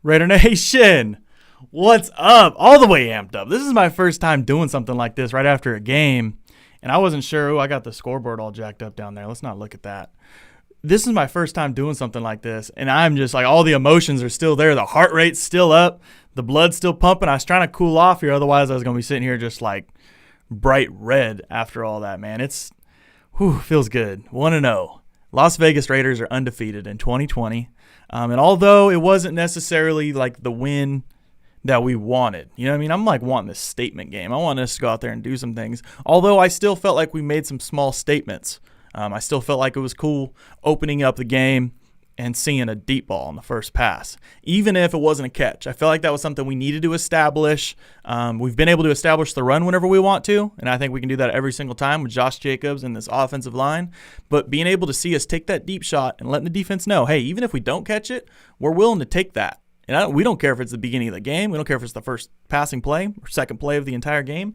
Raider Nation, what's up? All the way amped up. This is my first time doing something like this right after a game, and I wasn't sure. I got the scoreboard all jacked up down there. Let's not look at that. This is my first time doing something like this, and I'm just like, all the emotions are still there. The heart rate's still up. The blood's still pumping. I was trying to cool off here. Otherwise, I was going to be sitting here just like bright red after all that, man. Feels good. 1-0. Las Vegas Raiders are undefeated in 2020. And although it wasn't necessarily like the win that we wanted, you know what I mean? I'm like wanting this statement game. I want us to go out there and do some things. Although I still felt like we made some small statements. I still felt like it was cool opening up the game and seeing a deep ball on the first pass, even if it wasn't a catch. I felt like that was something we needed to establish. We've been able to establish the run whenever we want to, and I think we can do that every single time with Josh Jacobs and this offensive line. But being able to see us take that deep shot and letting the defense know, hey, even if we don't catch it, we're willing to take that. And we don't care if it's the beginning of the game. We don't care if it's the first passing play or second play of the entire game.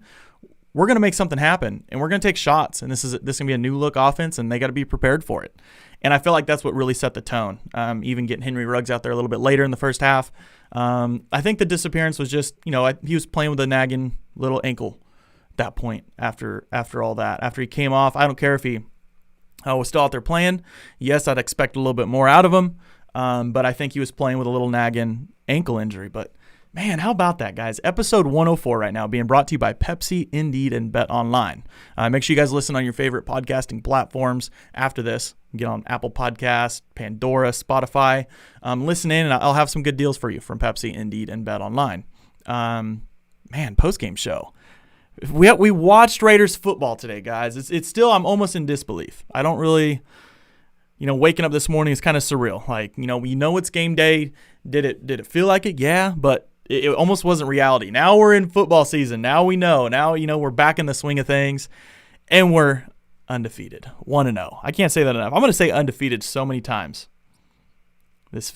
We're going to make something happen, and we're going to take shots. And this is going to be a new-look offense, and they got to be prepared for it. And I feel like that's what really set the tone, even getting Henry Ruggs out there a little bit later in the first half. I think the disappearance was just, he was playing with a nagging little ankle at that point after all that. After he came off, I don't care if he was still out there playing. Yes, I'd expect a little bit more out of him, but I think he was playing with a little nagging ankle injury. But man, how about that, guys? Episode 104 right now being brought to you by Pepsi, Indeed, and Bet Online. Make sure you guys listen on your favorite podcasting platforms after this. Get on Apple Podcasts, Pandora, Spotify. Listen in, and I'll have some good deals for you from Pepsi, Indeed, and Bet Online. Post-game show. We watched Raiders football today, guys. It's still, I'm almost in disbelief. I don't really, waking up this morning is kind of surreal. Like, we know it's game day. Did it feel like it? Yeah, but it almost wasn't reality. Now we're in football season. Now we know. Now, we're back in the swing of things, and we're undefeated. 1-0. I can't say that enough. I'm going to say undefeated so many times this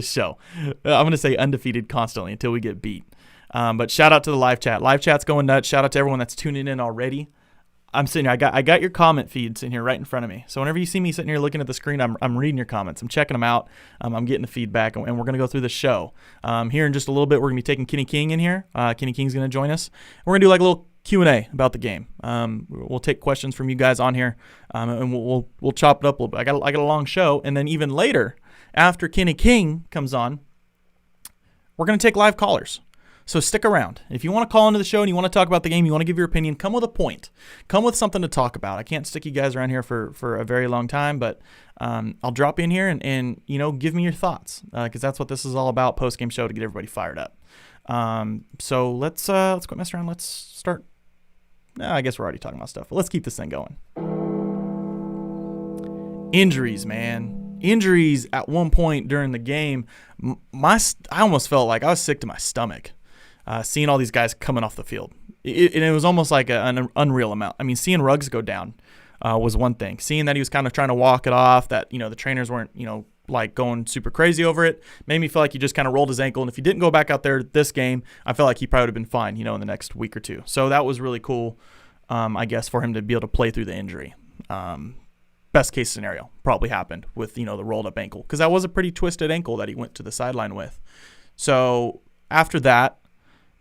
show. I'm going to say undefeated constantly until we get beat. But shout out to the live chat. Live chat's going nuts. Shout out to everyone that's tuning in already. I'm sitting here. I got your comment feeds in here right in front of me. So whenever you see me sitting here looking at the screen, I'm reading your comments. I'm checking them out. I'm getting the feedback, and we're going to go through the show. Here in just a little bit, we're going to be taking Kenny King in here. Kenny King's going to join us. We're going to do like a little Q&A about the game. We'll take questions from you guys on here, and we'll chop it up a little bit. I got a long show, and then even later, after Kenny King comes on, we're going to take live callers. So stick around. If you want to call into the show and you want to talk about the game, you want to give your opinion, come with a point. Come with something to talk about. I can't stick you guys around here for a very long time, but I'll drop in here and give me your thoughts, because that's what this is all about, post-game show, to get everybody fired up. So let's quit messing around. Let's start. I guess we're already talking about stuff, but let's keep this thing going. Injuries, man. Injuries at one point during the game, I almost felt like I was sick to my stomach. Seeing all these guys coming off the field. It was almost like an unreal amount. I mean, seeing Ruggs go down was one thing. Seeing that he was kind of trying to walk it off, that, the trainers weren't, like going super crazy over it, made me feel like he just kind of rolled his ankle. And if he didn't go back out there this game, I felt like he probably would have been fine, in the next week or two. So that was really cool, I guess, for him to be able to play through the injury. Best case scenario probably happened with, the rolled up ankle, because that was a pretty twisted ankle that he went to the sideline with. So after that,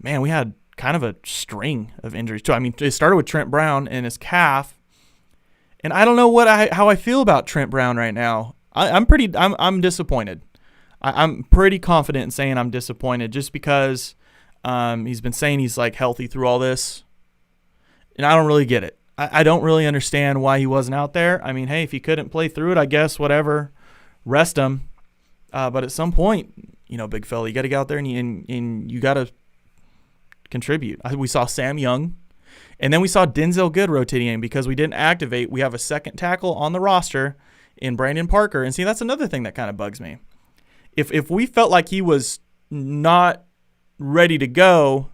man, we had kind of a string of injuries too. I mean, it started with Trent Brown and his calf, and I don't know how I feel about Trent Brown right now. I'm disappointed. I'm pretty confident in saying I'm disappointed, just because he's been saying he's like healthy through all this, and I don't really get it. I don't really understand why he wasn't out there. I mean, hey, if he couldn't play through it, I guess whatever, rest him. But at some point, big fella, you got to get out there and you got to contribute. We saw Sam Young, and then we saw Denzel Good rotating in because we didn't activate. We have a second tackle on the roster in Brandon Parker. And see, that's another thing that kind of bugs me. If we felt like he was not ready to go,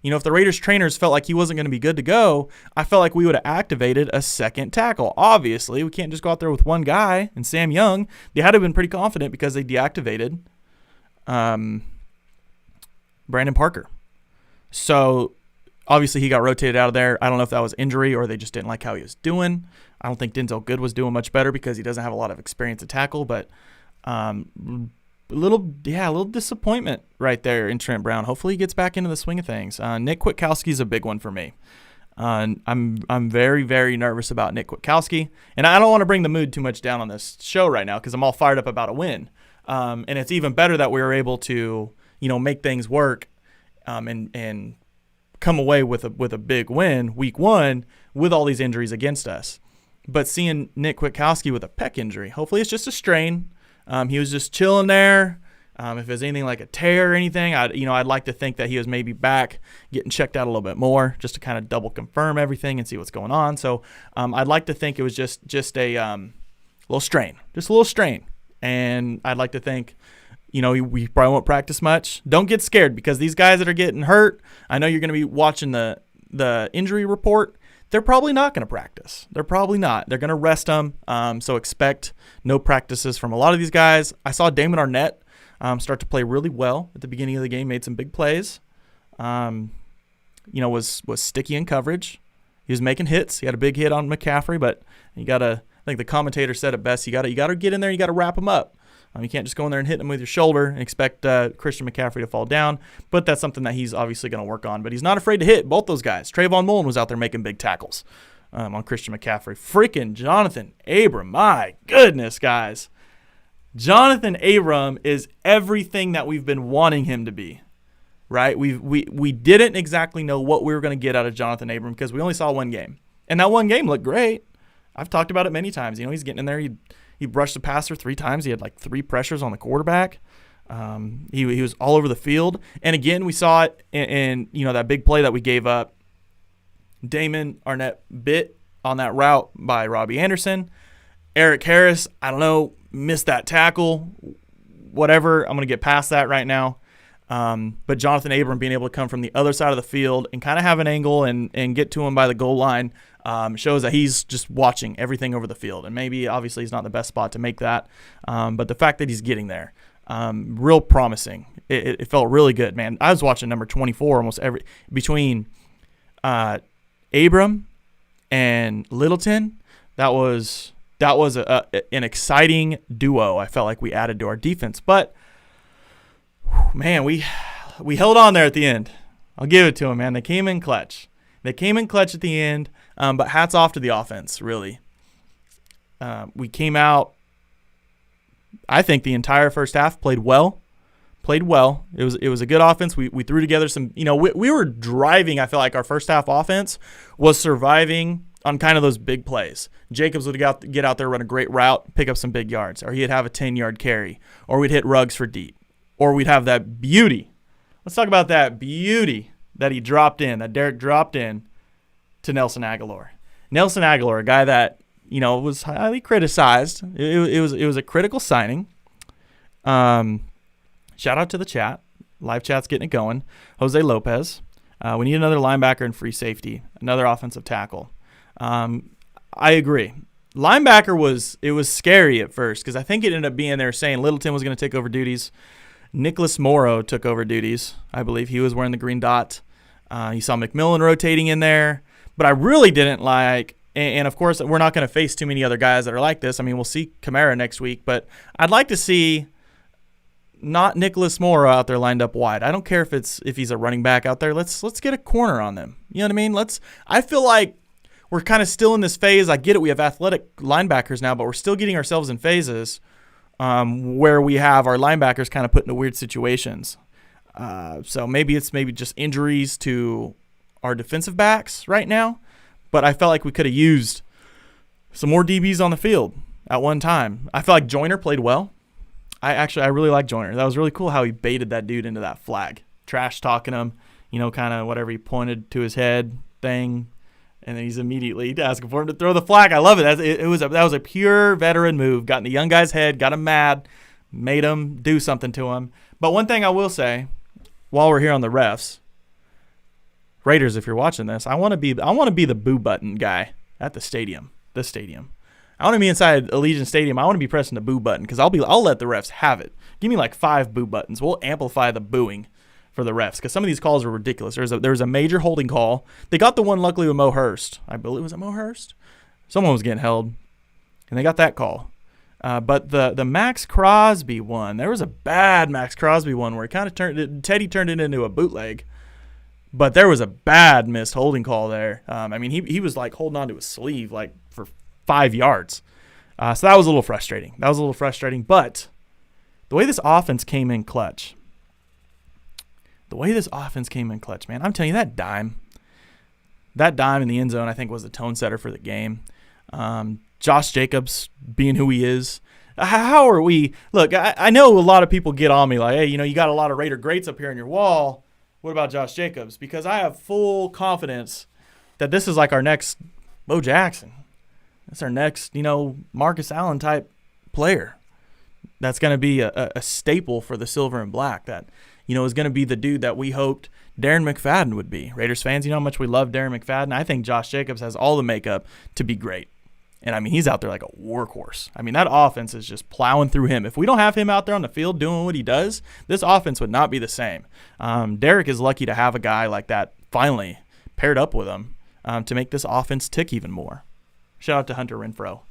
if the Raiders trainers felt like he wasn't going to be good to go, I felt like we would have activated a second tackle. Obviously, we can't just go out there with one guy. And Sam Young, they had to have been pretty confident because they deactivated Brandon Parker. So obviously he got rotated out of there. I don't know if that was injury or they just didn't like how he was doing. I don't think Denzel Good was doing much better because he doesn't have a lot of experience to tackle. But little disappointment right there in Trent Brown. Hopefully he gets back into the swing of things. Nick Kwiatkowski's a big one for me. I'm very, very nervous about Nick Kwiatkowski, and I don't want to bring the mood too much down on this show right now because I'm all fired up about a win. And it's even better that we were able to, make things work, and come away with a big win week 1 with all these injuries against us. But seeing Nick Kwiatkowski with a pec injury, hopefully it's just a strain. He was just chilling there. If there's anything like a tear or anything, I'd like to think that he was maybe back getting checked out a little bit more just to kind of double confirm everything and see what's going on. So I'd like to think it was just a little strain. And I'd like to think, we probably won't practice much. Don't get scared because these guys that are getting hurt, I know you're going to be watching the injury report. They're probably not going to practice. They're probably not. They're going to rest them. So expect no practices from a lot of these guys. I saw Damon Arnett start to play really well at the beginning of the game, made some big plays. Was sticky in coverage. He was making hits. He had a big hit on McCaffrey, but I think the commentator said it best. You got to get in there. You got to wrap him up. You can't just go in there and hit him with your shoulder and expect Christian McCaffrey to fall down. But that's something that he's obviously going to work on. But he's not afraid to hit both those guys. Trayvon Mullen was out there making big tackles on Christian McCaffrey. Freaking Jonathan Abram. My goodness, guys. Jonathan Abram is everything that we've been wanting him to be, right? We didn't exactly know what we were going to get out of Jonathan Abram because we only saw one game. And that one game looked great. I've talked about it many times. He's getting in there. He brushed the passer 3 times. He had like 3 pressures on the quarterback. He was all over the field. And again, we saw it in that big play that we gave up. Damon Arnett bit on that route by Robbie Anderson. Eric Harris, I don't know, missed that tackle, whatever. I'm going to get past that right now. But Jonathan Abram being able to come from the other side of the field and kind of have an angle and get to him by the goal line shows that he's just watching everything over the field. And maybe, obviously, he's not the best spot to make that. But the fact that he's getting there, real promising. It felt really good, man. I was watching number 24 almost between Abram and Littleton. That was an exciting duo. I felt like we added to our defense, but man, we held on there at the end. I'll give it to them, man. They came in clutch. At the end, but hats off to the offense, really. We came out, I think the entire first half played well. It was a good offense. We threw together some, we were driving. I feel like our first half offense was surviving on kind of those big plays. Jacobs would get out there, run a great route, pick up some big yards, or he'd have a 10-yard carry, or we'd hit Ruggs for deep, or we'd have that beauty. Let's talk about that beauty that Derek dropped in to Nelson Aguilar. Nelson Aguilar, a guy that, was highly criticized. It was a critical signing. Shout out to the chat. Live chat's getting it going. Jose Lopez. We need another linebacker and free safety, another offensive tackle. I agree. Linebacker was scary at first because I think it ended up being there saying Littleton was going to take over duties. Nicholas Morrow took over duties. I believe he was wearing the green dot. You saw McMillan rotating in there. But I really didn't like, and of course we're not going to face too many other guys that are like this. I mean, we'll see Kamara next week, but I'd like to see not Nicholas Morrow out there lined up wide. I don't care if he's a running back out there. Let's get a corner on them. You know what I mean? I feel like we're kind of still in this phase. I get it. We have athletic linebackers now, but we're still getting ourselves in phases where we have our linebackers kind of put into weird situations. So maybe it's just injuries to our defensive backs right now, but I felt like we could have used some more DBs on the field at one time. I felt like Joyner played well. I really like Joyner. That was really cool how he baited that dude into that flag. Trash talking him, kind of whatever he pointed to his head thing. And then he's immediately asking for him to throw the flag. I love it. That was a pure veteran move. Got in the young guy's head, got him mad, made him do something to him. But one thing I will say, while we're here on the refs, Raiders, if you're watching this, I want to be the boo button guy at the stadium. I want to be inside Allegiant Stadium. I want to be pressing the boo button because I'll let the refs have it. Give me like 5 boo buttons. We'll amplify the booing for the refs because some of these calls are ridiculous. There was a major holding call. They got the one luckily with Mo Hurst. I believe, was it Mo Hurst? Someone was getting held, and they got that call. But the Max Crosby one, there was a bad Max Crosby one where Teddy turned it into a bootleg. But there was a bad missed holding call there. He was like holding on to his sleeve like for 5 yards. So that was a little frustrating. But the way this offense came in clutch, man, I'm telling you, that dime in the end zone, I think, was the tone setter for the game. Josh Jacobs being who he is. How are we? Look, I know a lot of people get on me like, hey, you got a lot of Raider greats up here on your wall. What about Josh Jacobs? Because I have full confidence that this is like our next Bo Jackson. That's our next, Marcus Allen type player. That's going to be a staple for the silver and black. That, is going to be the dude that we hoped Darren McFadden would be. Raiders fans, you know how much we love Darren McFadden. I think Josh Jacobs has all the makeup to be great. And, he's out there like a workhorse. That offense is just plowing through him. If we don't have him out there on the field doing what he does, this offense would not be the same. Derek is lucky to have a guy like that finally paired up with him to make this offense tick even more. Shout out to Hunter Renfrow.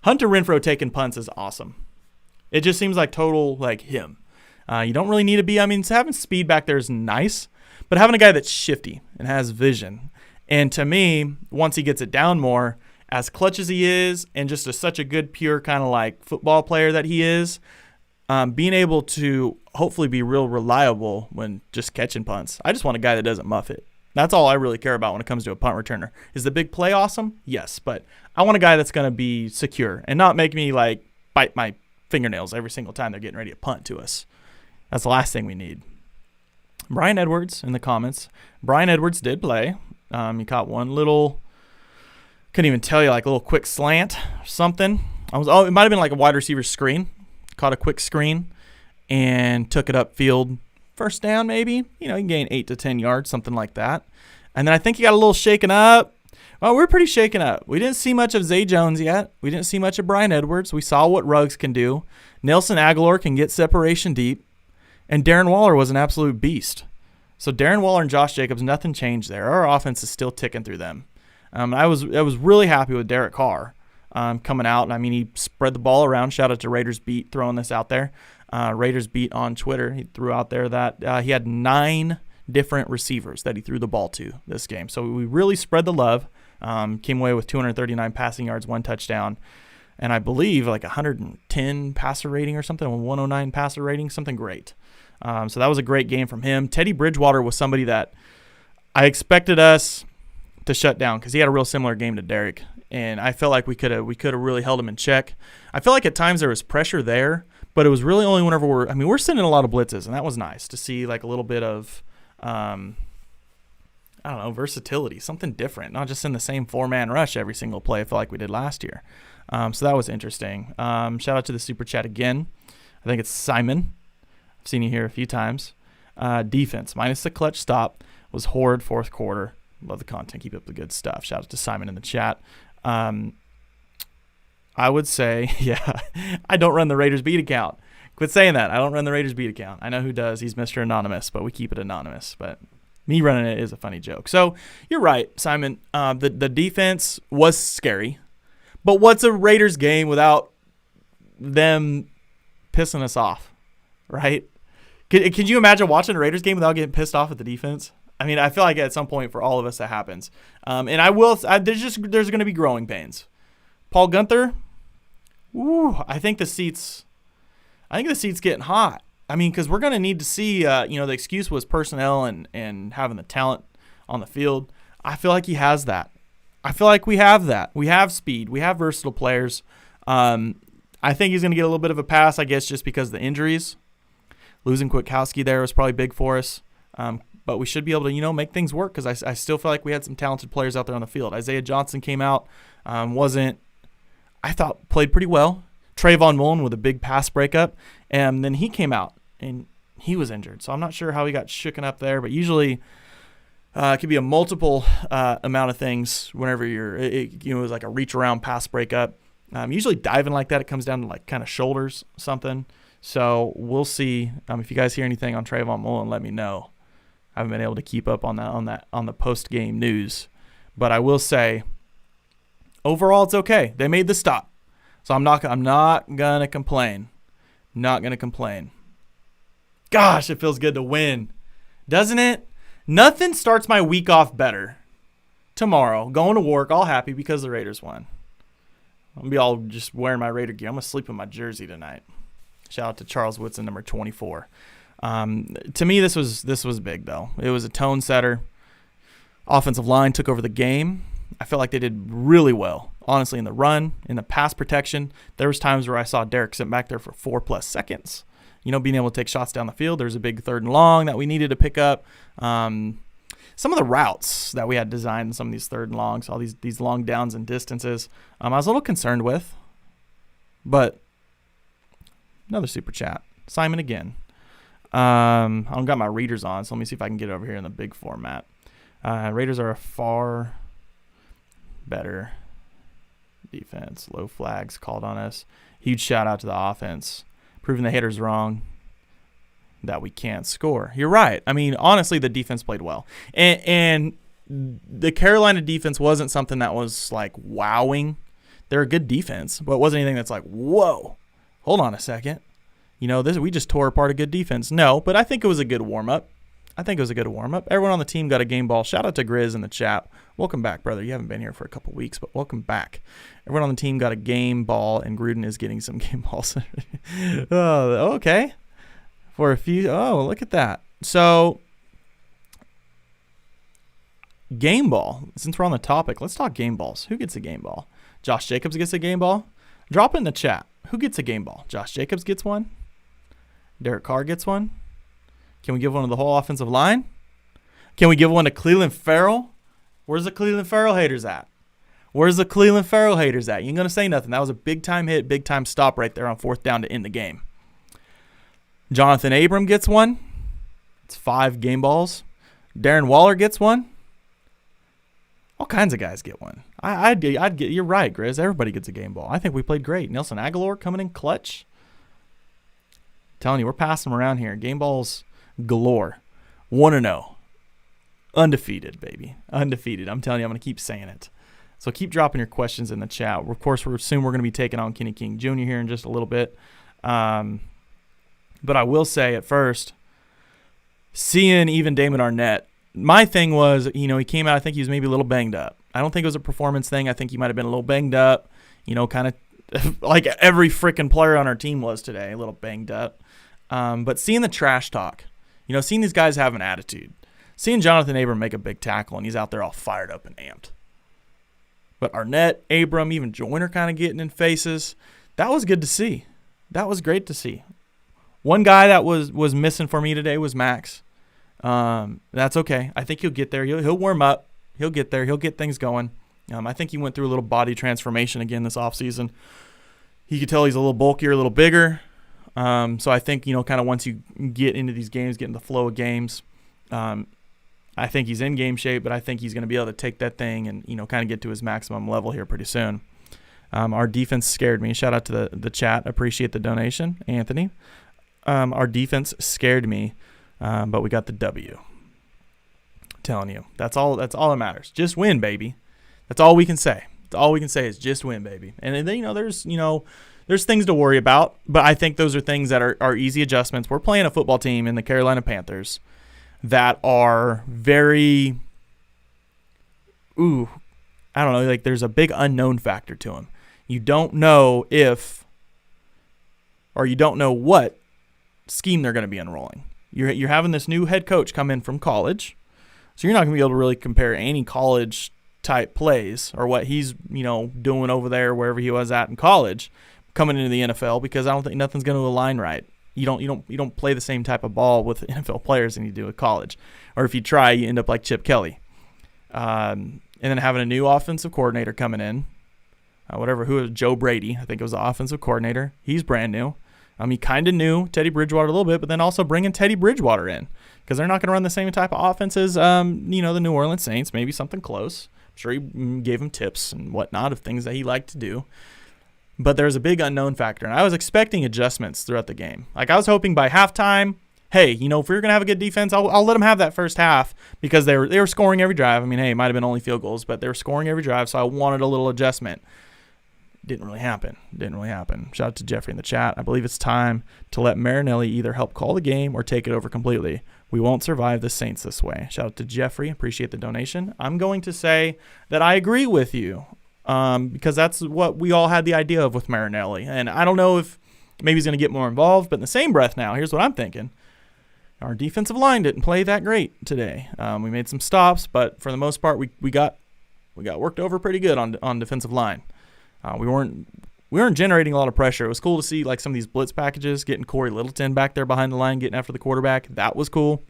Hunter Renfrow taking punts is awesome. It just seems like total like him. You don't really need to be. Having speed back there is nice, but having a guy that's shifty and has vision. And to me, once he gets it down more, as clutch as he is, and just such a good, pure kind of like football player that he is, being able to hopefully be real reliable when just catching punts. I just want a guy that doesn't muff it. That's all I really care about when it comes to a punt returner. Is the big play awesome? Yes, but I want a guy that's going to be secure and not make me like bite my fingernails every single time they're getting ready to punt to us. That's the last thing we need. Brian Edwards in the comments. Brian Edwards did play. He caught one little... Couldn't even tell you, like a little quick slant or something. It might have been like a wide receiver screen. Caught a quick screen and took it upfield. First down, maybe. He can gain 8 to 10 yards, something like that. And then I think he got a little shaken up. Well, we're pretty shaken up. We didn't see much of Zay Jones yet. We didn't see much of Brian Edwards. We saw what Ruggs can do. Nelson Aguilar can get separation deep. And Darren Waller was an absolute beast. So Darren Waller and Josh Jacobs, nothing changed there. Our offense is still ticking through them. I was really happy with Derek Carr coming out. He spread the ball around. Shout out to Raiders Beat throwing this out there. Raiders Beat on Twitter, he threw out there that he had 9 different receivers that he threw the ball to this game. So we really spread the love. Came away with 239 passing yards, 1 touchdown, and I believe like 110 passer rating or something, a 109 passer rating, something great. So that was a great game from him. Teddy Bridgewater was somebody that I expected us to shut down because he had a real similar game to Derek, and I felt like we could have really held him in check. I feel like at times there was pressure there, but it was really only whenever we're sending a lot of blitzes, and that was nice to see, like a little bit of versatility, something different, not just in the same 4-man rush every single play I feel like we did last year. So that was interesting. Shout out to the super chat again. I think it's Simon. I've seen you here a few times. Defense minus the clutch stop was horrid fourth quarter. Love the content. Keep up the good stuff. Shout out to Simon in the chat. I would say, yeah, I don't run the Raiders Beat account. Quit saying that. I don't run the Raiders Beat account. I know who does. He's Mr. Anonymous, but we keep it anonymous. But me running it is a funny joke. So you're right, Simon. The defense was scary. But what's a Raiders game without them pissing us off, right? Could you imagine watching a Raiders game without getting pissed off at the defense? I feel like at some point for all of us that happens. And there's going to be growing pains. Paul Gunther, I think the seat's getting hot. Because we're going to need to see, the excuse was personnel and having the talent on the field. I feel like he has that. I feel like we have that. We have speed. We have versatile players. I think he's going to get a little bit of a pass, I guess, just because of the injuries. Losing Kwiatkowski there was probably big for us. But we should be able to, make things work because I still feel like we had some talented players out there on the field. Isaiah Johnson came out, played pretty well. Trayvon Mullen with a big pass breakup, and then he came out, and he was injured. So I'm not sure how he got shooken up there, but usually it could be a multiple amount of things whenever it was like a reach-around pass breakup. Usually diving like that, it comes down to like kind of shoulders, something. So we'll see. If you guys hear anything on Trayvon Mullen, let me know. I haven't been able to keep up on the post-game news. But I will say, overall, it's okay. They made the stop. So I'm not going to complain. Not going to complain. Gosh, it feels good to win. Doesn't it? Nothing starts my week off better. Tomorrow, going to work all happy because the Raiders won. I'm going to be all just wearing my Raider gear. I'm going to sleep in my jersey tonight. Shout out to Charles Woodson, number 24. To me, this was big, though. It was a tone setter. Offensive line took over the game. I felt like they did really well, honestly, in the run, in the pass protection. There was times where I saw Derek sit back there for 4+ seconds, being able to take shots down the field. There's a big 3rd and long that we needed to pick up. Some of the routes that we had designed in some of these 3rd and longs, all these long downs and distances, I was a little concerned with. But another super chat. Simon again. I don't got my readers on, so let me see if I can get over here in the big format. Raiders are a far better defense. Low flags called on us. Huge shout out to the offense. Proving the haters wrong that we can't score. You're right. I mean, honestly, the defense played well. And the Carolina defense wasn't something that was like wowing. They're a good defense, but it wasn't anything that's like, whoa, hold on a second. We just tore apart a good defense. No, but I think it was a good warm-up. Everyone on the team got a game ball. Shout out to Grizz in the chat. Welcome back, brother. You haven't been here for a couple weeks, but welcome back. Everyone on the team got a game ball, and Gruden is getting some game balls. Oh, okay. For a few. Oh, look at that. So, game ball. Since we're on the topic, let's talk game balls. Who gets a game ball? Josh Jacobs gets a game ball? Drop it in the chat. Who gets a game ball? Josh Jacobs gets one? Derek Carr gets one? Can we give one to the whole offensive line? Can we give one to Cleveland Farrell? Where's the Cleveland Farrell haters at? You ain't going to say nothing. That was a big-time hit, big-time stop right there on 4th down to end the game. Jonathan Abram gets one. It's 5 game balls. Darren Waller gets one. All kinds of guys get one. I'd get. You're right, Grizz. Everybody gets a game ball. I think we played great. Nelson Aguilar coming in clutch. Telling you, we're passing them around here. Game balls galore. 1-0. Undefeated, baby. Undefeated. I'm telling you, I'm going to keep saying it. So keep dropping your questions in the chat. Of course, we're going to be taking on Kenny King Jr. here in just a little bit. But I will say at first, seeing even Damon Arnett, my thing was, he came out, I think he was maybe a little banged up. I don't think it was a performance thing. I think he might have been a little banged up, kind of like every freaking player on our team was today, a little banged up. But seeing the trash talk, seeing these guys have an attitude, seeing Jonathan Abram make a big tackle and he's out there all fired up and amped. But Arnett, Abram, even Joyner kind of getting in faces. That was good to see. That was great to see. One guy that was missing for me today was Max. That's okay. I think he'll get there. He'll warm up. He'll get there. He'll get things going. I think he went through a little body transformation again this offseason. He could tell he's a little bulkier, a little bigger. So I think, kind of once you get into these games, get in the flow of games, I think he's in game shape, but I think he's going to be able to take that thing and, kind of get to his maximum level here pretty soon. Our defense scared me. Shout out to the chat. Appreciate the donation, Anthony. Our defense scared me, but we got the W. I'm telling you, that's all that matters. Just win, baby. That's all we can say. That's all we can say is just win, baby. And then, there's things to worry about, but I think those are things that are easy adjustments. We're playing a football team in the Carolina Panthers that are very, I don't know, like there's a big unknown factor to them. You don't know if, or you don't know what scheme they're going to be unrolling. You're having this new head coach come in from college, so you're not going to be able to really compare any college type plays or what he's doing over there wherever he was at in college coming into the NFL, because I don't think nothing's going to align right. You don't play the same type of ball with NFL players than you do at college, or if you try, you end up like Chip Kelly. And then having a new offensive coordinator coming in, who was Joe Brady, I think it was the offensive coordinator. He's brand new. He kind of knew Teddy Bridgewater a little bit, but then also bringing Teddy Bridgewater in, because they're not going to run the same type of offense as the New Orleans Saints, maybe something close. I'm sure he gave him tips and whatnot of things that he liked to do. But there's a big unknown factor, and I was expecting adjustments throughout the game. Like I was hoping by halftime, hey, if we're going to have a good defense, I'll let them have that first half, because they were scoring every drive. I mean, hey, it might have been only field goals, but they were scoring every drive, so I wanted a little adjustment. Didn't really happen. Shout out to Jeffrey in the chat. I believe it's time to let Marinelli either help call the game or take it over completely. We won't survive the Saints this way. Shout out to Jeffrey. Appreciate the donation. I'm going to say that I agree with you because that's what we all had the idea of with Marinelli. And I don't know if maybe he's going to get more involved, but in the same breath now, here's what I'm thinking. Our defensive line didn't play that great today. We made some stops, but for the most part, we got worked over pretty good on defensive line. We weren't generating a lot of pressure. It was cool to see like some of these blitz packages, getting Corey Littleton back there behind the line, getting after the quarterback. That was cool.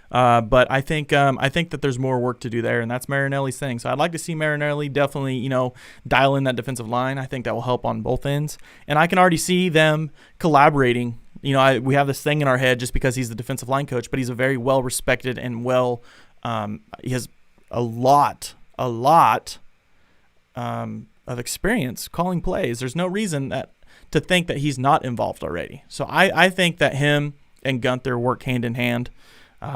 But I think that there's more work to do there, and that's Marinelli's thing. So I'd like to see Marinelli definitely, dial in that defensive line. I think that will help on both ends, and I can already see them collaborating. We have this thing in our head just because he's the defensive line coach, but he's a very well respected and he has a lot of experience calling plays. There's no reason to think that he's not involved already. So I think that him and Gunther work hand in hand.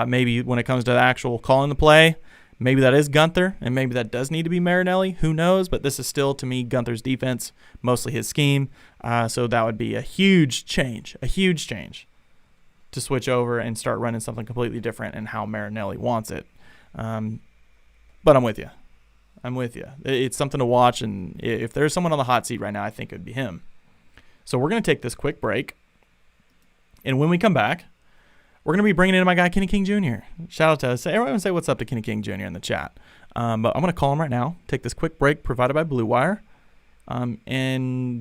Maybe when it comes to the actual calling the play, maybe that is Gunther, and maybe that does need to be Marinelli. Who knows? But this is still, to me, Gunther's defense, mostly his scheme. So that would be a huge change to switch over and start running something completely different and how Marinelli wants it. But I'm with you. It's something to watch, and if there's someone on the hot seat right now, I think it would be him. So we're going to take this quick break, and when we come back, we're going to be bringing in my guy, Kenny King Jr. Shout out to everyone say what's up to Kenny King Jr. in the chat. But I'm going to call him right now, take this quick break provided by Blue Wire, and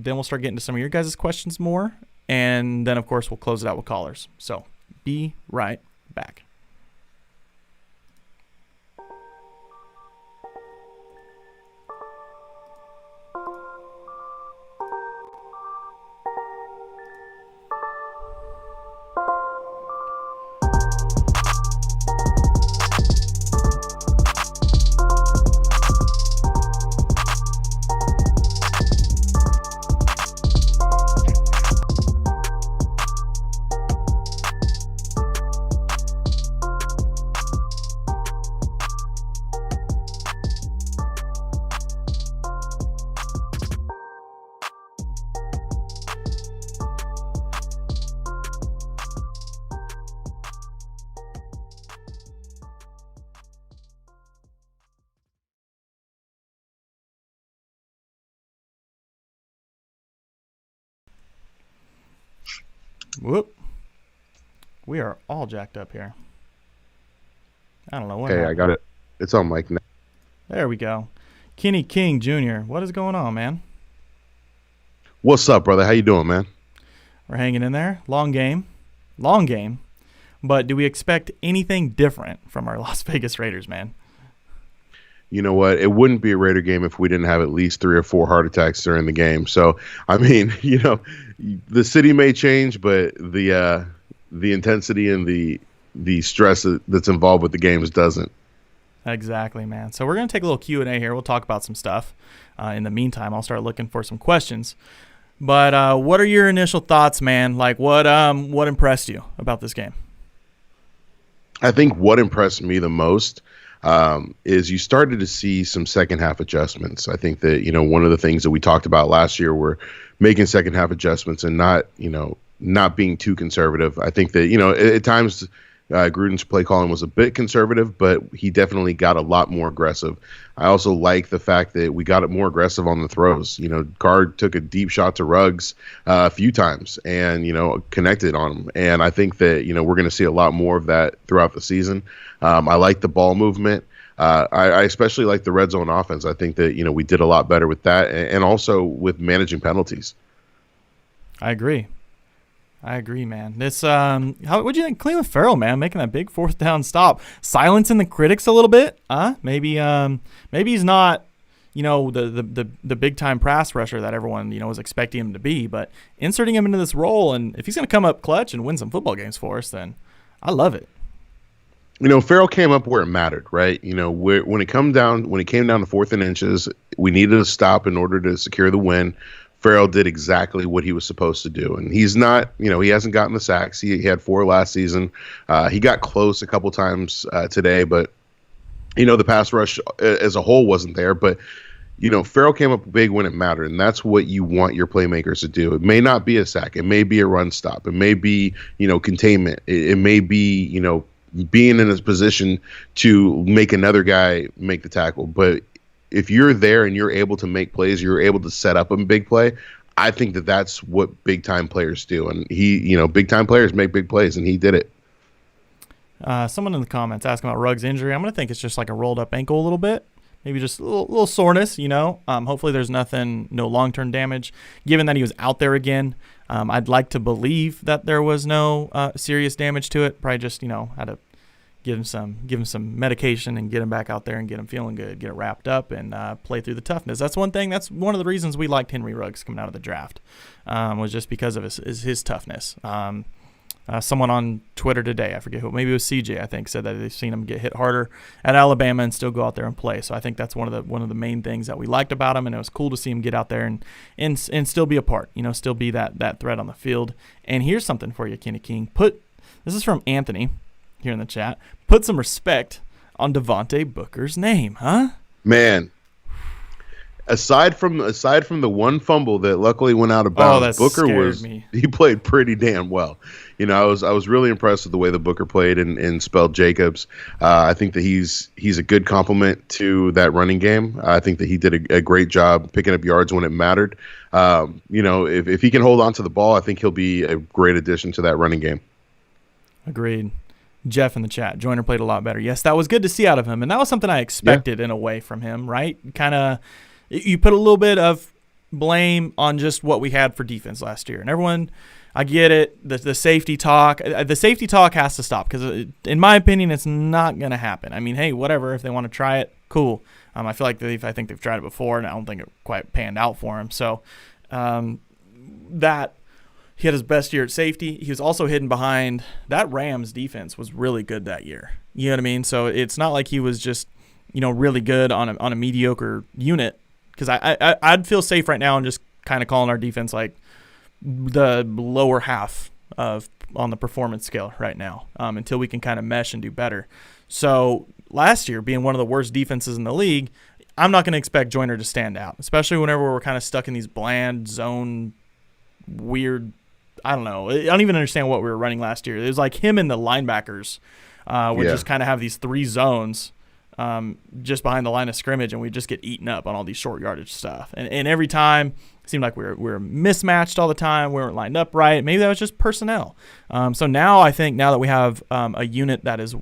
then we'll start getting to some of your guys' questions more, and then, of course, we'll close it out with callers. So be right back. Whoop. We are all jacked up here. I don't know what happened. I got it. It's on mic now. There we go. Kenny King Jr., what is going on, man? What's up, brother? How you doing, man? We're hanging in there. Long game. But do we expect anything different from our Las Vegas Raiders, man? You know what? It wouldn't be a Raider game if we didn't have at least 3 or 4 heart attacks during the game. So, I mean, the city may change, but the intensity and the stress that's involved with the games doesn't. Exactly, man. So we're going to take a little Q&A here. We'll talk about some stuff. In the meantime, I'll start looking for some questions. But what are your initial thoughts, man? Like, what impressed you about this game? I think what impressed me the most is you started to see some second half adjustments. I think that, one of the things that we talked about last year were making second half adjustments and not being too conservative. I think that, at times Gruden's play calling was a bit conservative, but he definitely got a lot more aggressive. I also like the fact that we got it more aggressive on the throws. Carr took a deep shot to Ruggs a few times and, connected on him. And I think that, we're going to see a lot more of that throughout the season. I like the ball movement. I especially like the red zone offense. I think that, we did a lot better with that and also with managing penalties. I agree, man. This, what'd you think, Cleveland Farrell, man, making that big 4th down stop, silencing the critics a little bit? Maybe he's not, the big time pass rusher that everyone was expecting him to be, but inserting him into this role, and if he's going to come up clutch and win some football games for us, then I love it. Farrell came up where it mattered, right? When it came down to 4th and inches, we needed a stop in order to secure the win. Farrell did exactly what he was supposed to do. And he's not, he hasn't gotten the sacks. He had 4 last season. He got close a couple times today, but, the pass rush as a whole wasn't there. But, Farrell came up big when it mattered, and that's what you want your playmakers to do. It may not be a sack. It may be a run stop. It may be, containment. It may be, being in a position to make another guy make the tackle. But if you're there and you're able to make plays, you're able to set up a big play, I think that that's what big-time players do. And big-time players make big plays, and he did it. Someone in the comments asking about Ruggs' injury. I'm going to think it's just like a rolled-up ankle a little bit. Maybe just a little soreness, Hopefully there's no long-term damage. Given that he was out there again, I'd like to believe that there was no serious damage to it. Probably just, had to give him some medication and get him back out there and get him feeling good, get it wrapped up, and play through the toughness. That's one thing. That's one of the reasons we liked Henry Ruggs coming out of the draft, was just because of his toughness. Someone on Twitter today, I forget who, maybe it was CJ, I think, said that they've seen him get hit harder at Alabama and still go out there and play. So I think that's one of the main things that we liked about him, and it was cool to see him get out there and still be a part, still be that threat on the field. And here's something for you, Kenny King. This is from Anthony here in the chat. Put some respect on Devontae Booker's name, huh? Man. Aside from the one fumble that luckily went out of bounds, he played pretty damn well. I was really impressed with the way that Booker played and spelled Jacobs. I think that he's a good complement to that running game. I think that he did a great job picking up yards when it mattered. If he can hold on to the ball, I think he'll be a great addition to that running game. Agreed. Jeff in the chat, Joyner played a lot better. Yes, that was good to see out of him, and that was something I expected in a way from him, right? Kind of. You put a little bit of blame on just what we had for defense last year. And everyone, I get it, the safety talk. The safety talk has to stop because, in my opinion, it's not going to happen. I mean, hey, whatever. If they want to try it, cool. I feel like I think they've tried it before, and I don't think it quite panned out for him. So that he had his best year at safety. He was also hidden behind. That Rams defense was really good that year. You know what I mean? So it's not like he was just, really good on a mediocre unit. Because I'd feel safe right now and just kind of calling our defense like the lower half on the performance scale right now until we can kind of mesh and do better. So last year, being one of the worst defenses in the league, I'm not going to expect Joyner to stand out, especially whenever we're kind of stuck in these bland zone, weird. I don't know. I don't even understand what we were running last year. It was like him and the linebackers would just kind of have these three zones. Just behind the line of scrimmage, and we just get eaten up on all these short yardage stuff. And every time it seemed like we were mismatched all the time. We weren't lined up right. Maybe that was just personnel. So now I think now that we have a unit that is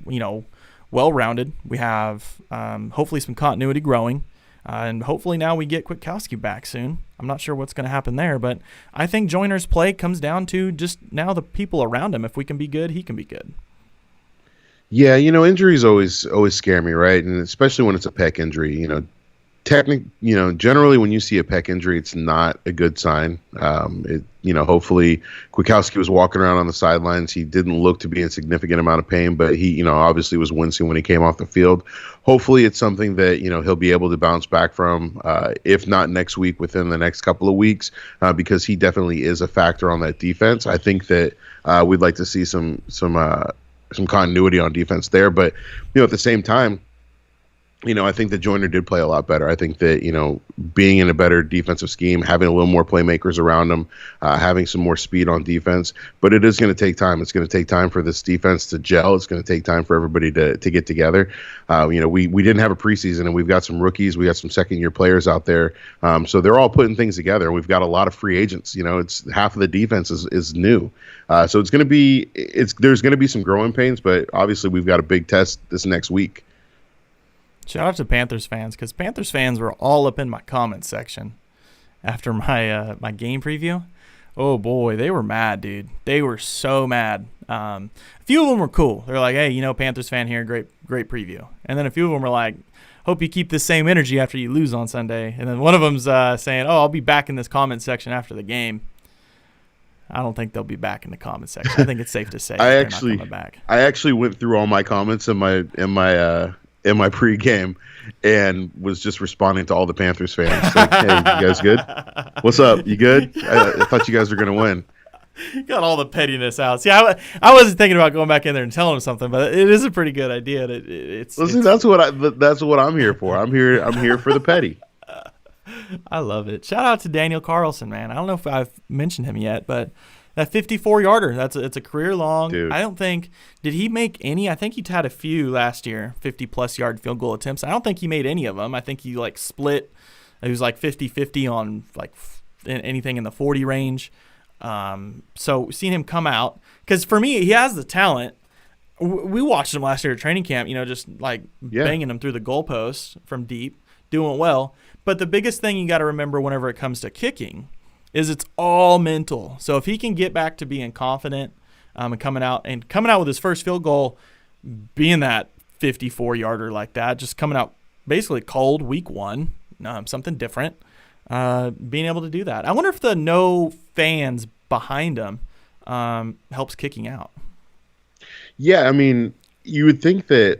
well-rounded, we have hopefully some continuity growing, and hopefully now we get Kwiatkowski back soon. I'm not sure what's going to happen there, but I think Joyner's play comes down to just now the people around him. If we can be good, he can be good. Yeah, injuries always scare me, right? And especially when it's a pec injury. Generally when you see a pec injury, it's not a good sign. Hopefully Kwiatkowski was walking around on the sidelines. He didn't look to be in a significant amount of pain, but he, obviously was wincing when he came off the field. Hopefully it's something that, he'll be able to bounce back from, if not next week, within the next couple of weeks, because he definitely is a factor on that defense. I think that we'd like to see some continuity on defense there. But, at the same time, I think that Joyner did play a lot better. I think that, being in a better defensive scheme, having a little more playmakers around him, having some more speed on defense. But it is going to take time. It's going to take time for this defense to gel. It's going to take time for everybody to get together. We didn't have a preseason, and we've got some rookies. We got some second-year players out there. So they're all putting things together. We've got a lot of free agents. It's half of the defense is new. So there's going to be some growing pains, but obviously we've got a big test this next week. Shout out to Panthers fans, because Panthers fans were all up in my comment section after my game preview. Oh, boy, they were mad, dude. They were so mad. A few of them were cool. They're like, hey, Panthers fan here, great preview. And then a few of them were like, hope you keep the same energy after you lose on Sunday. And then one of them's saying, oh, I'll be back in this comment section after the game. I don't think they'll be back in the comment section. I think it's safe to say I actually went through all my comments in my pregame and was just responding to all the Panthers fans. Like, hey, you guys good? What's up? You good? I thought you guys were going to win. You got all the pettiness out. See, I wasn't thinking about going back in there and telling them something, but it is a pretty good idea. That's what I'm here for. I'm here for the petty. I love it. Shout out to Daniel Carlson, man. I don't know if I've mentioned him yet, but that 54-yarder, it's a career long. Dude. I don't think did he make any? I think he had a few last year, 50+ yard field goal attempts. I don't think he made any of them. I think he like split. He was like 50-50 on like anything in the 40 range. So seeing him come out, because for me, he has the talent. We watched him last year at training camp, just like banging him through the goalposts from deep, doing well. But the biggest thing you got to remember whenever it comes to kicking is it's all mental. So if he can get back to being confident and coming out with his first field goal, being that 54-yarder like that, just coming out basically cold week one, something different, being able to do that. I wonder if the no fans behind him helps kicking out. Yeah, I mean, you would think that.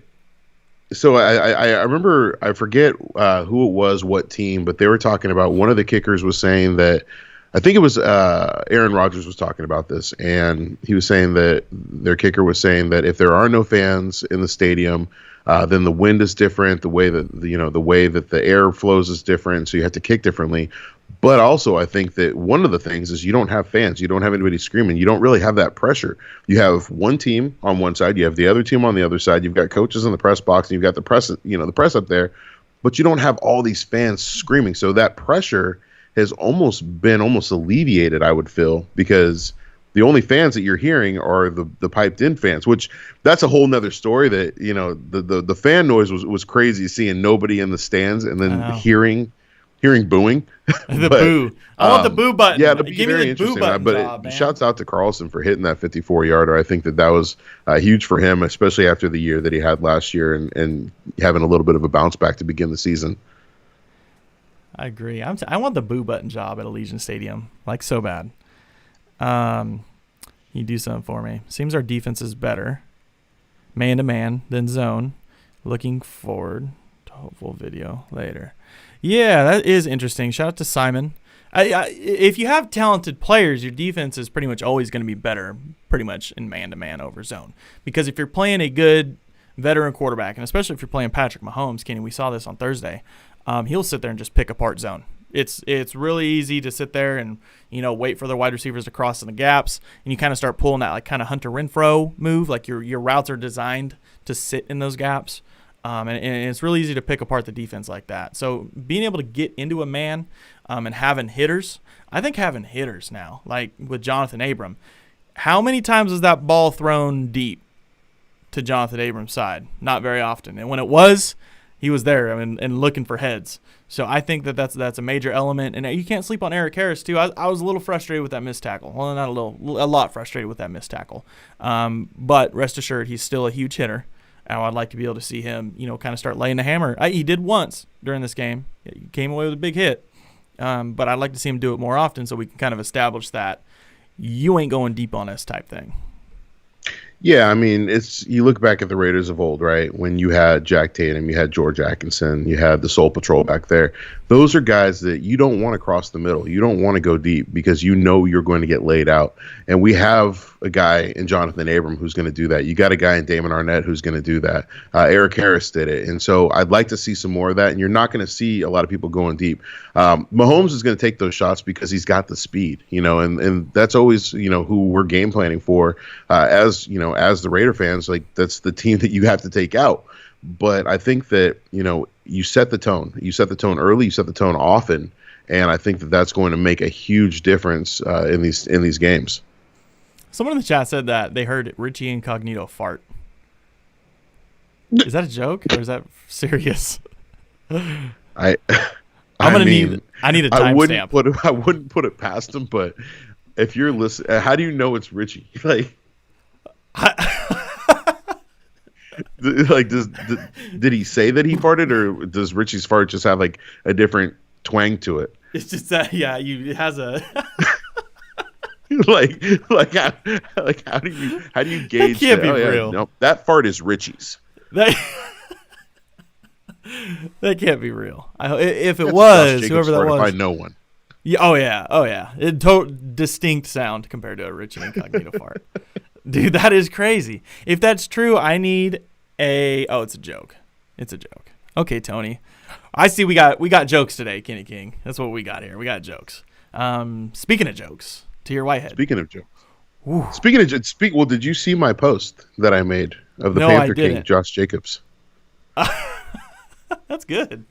So I remember, I forget who it was, what team, but they were talking about, one of the kickers was saying that, I think it was Aaron Rodgers was talking about this, and he was saying that their kicker was saying that if there are no fans in the stadium, then the wind is different, the way that the air flows is different, so you have to kick differently. But also, I think that one of the things is you don't have fans, you don't have anybody screaming, you don't really have that pressure. You have one team on one side, you have the other team on the other side, you've got coaches in the press box, and you've got the press up there, but you don't have all these fans screaming. So that pressure has almost been alleviated, I would feel, because the only fans that you're hearing are the piped in fans, which that's a whole nother story. That the fan noise was crazy, seeing nobody in the stands and then hearing booing. Boo. I want the boo button. Yeah, it'll be Give very me the boo interesting. button. Shouts out to Carlson for hitting that 54-yarder. I think that was huge for him, especially after the year that he had last year and having a little bit of a bounce back to begin the season. I agree. I want the boo button job at Allegiant Stadium, like so bad. You do something for me. Seems our defense is better, man to man, than zone. Looking forward to hopeful video later. Yeah, that is interesting. Shout out to Simon. If you have talented players, your defense is pretty much always going to be better, pretty much in man to man over zone. Because if you're playing a good veteran quarterback, and especially if you're playing Patrick Mahomes, Kenny, we saw this on Thursday. He'll sit there and just pick apart zone. It's really easy to sit there and wait for the wide receivers to cross in the gaps, and you kind of start pulling that like kind of Hunter Renfrow move, like your routes are designed to sit in those gaps, and it's really easy to pick apart the defense like that. So being able to get into a man and having hitters, I think having hitters now, like with Jonathan Abram, how many times was that ball thrown deep to Jonathan Abram's side? Not very often, and when it was, he was there and looking for heads. So I think that's a major element. And you can't sleep on Eric Harris, too. I was a little frustrated with that missed tackle. Well, not a little, a lot frustrated with that missed tackle. But rest assured, he's still a huge hitter. And I'd like to be able to see him, kind of start laying the hammer. He did once during this game. He came away with a big hit. But I'd like to see him do it more often so we can kind of establish that you ain't going deep on us type thing. Yeah, I mean, you look back at the Raiders of old, right? When you had Jack Tatum, you had George Atkinson, you had the Soul Patrol back there. Those are guys that you don't want to cross the middle. You don't want to go deep because you know you're going to get laid out. And we have a guy in Jonathan Abram who's going to do that. You got a guy in Damon Arnett who's going to do that. Eric Harris did it. And so I'd like to see some more of that. And you're not going to see a lot of people going deep. Mahomes is going to take those shots because he's got the speed, and that's always, who we're game planning for as the Raider fans. Like, that's the team that you have to take out. But I think that, you set the tone. You set the tone early. You set the tone often. And I think that that's going to make a huge difference in these games. Someone in the chat said that they heard Richie Incognito fart. Is that a joke or is that serious? I need a timestamp. I wouldn't put it past him, but if you're listening, how do you know it's Richie? Did he say that he farted, or does Richie's fart just have like a different twang to it? It's just that it has a how do you gauge that? Can't be real. No, that fart is Richie's. That can't be real. If it was, whoever that was, I know one. Yeah. Oh yeah. Distinct sound compared to a Richie Incognito fart. Dude, that is crazy. If that's true, I need it's a joke. It's a joke. Okay, Tony. I see we got jokes today, Kenny King. That's what we got here. We got jokes. Speaking of jokes, to your Whitehead. Speaking of jokes. Ooh. Speaking of jokes, well, did you see my post that I made of the Panther King, Josh Jacobs? That's good.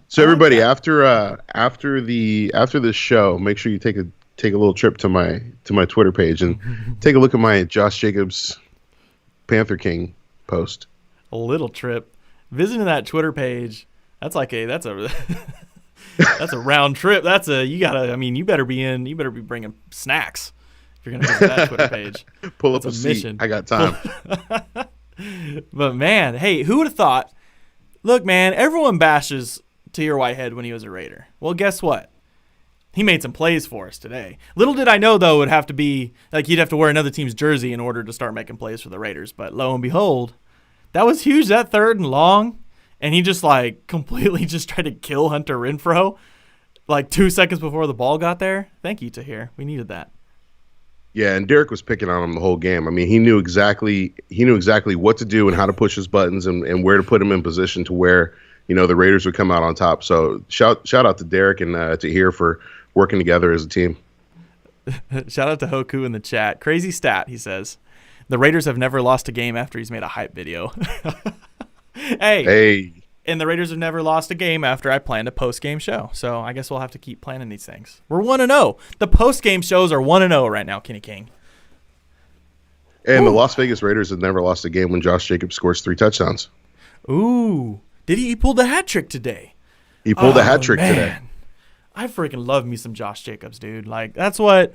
So everybody, after this show, make sure you take a little trip to my Twitter page and take a look at my Josh Jacobs Panther King post. A little trip. Visiting that Twitter page, that's a that's a round trip. You better be bringing snacks if you're gonna visit that Twitter page. Pull up a seat. Mission. I got time. But man, hey, who would have thought? Look, man, everyone bashes Tahir Whitehead when he was a Raider. Well, guess what? He made some plays for us today. Little did I know, though, it would have to be like he'd have to wear another team's jersey in order to start making plays for the Raiders. But lo and behold, that was huge, that 3rd and long. And he just completely just tried to kill Hunter Renfrow 2 seconds before the ball got there. Thank you, Tahir. We needed that. Yeah, and Derek was picking on him the whole game. I mean, he knew exactly what to do and how to push his buttons and where to put him in position to where, the Raiders would come out on top. So shout out to Derek and Tahir for working together as a team. Shout out to Hoku in the chat. Crazy stat, he says. The Raiders have never lost a game after he's made a hype video. Hey. And the Raiders have never lost a game after I planned a post-game show. So I guess we'll have to keep planning these things. We're 1-0. The post-game shows are 1-0 right now, Kenny King. And the Las Vegas Raiders have never lost a game when Josh Jacobs scores 3 touchdowns. Ooh. Did he pull the hat trick today? He pulled a hat trick today. I freaking love me some Josh Jacobs, dude. That's what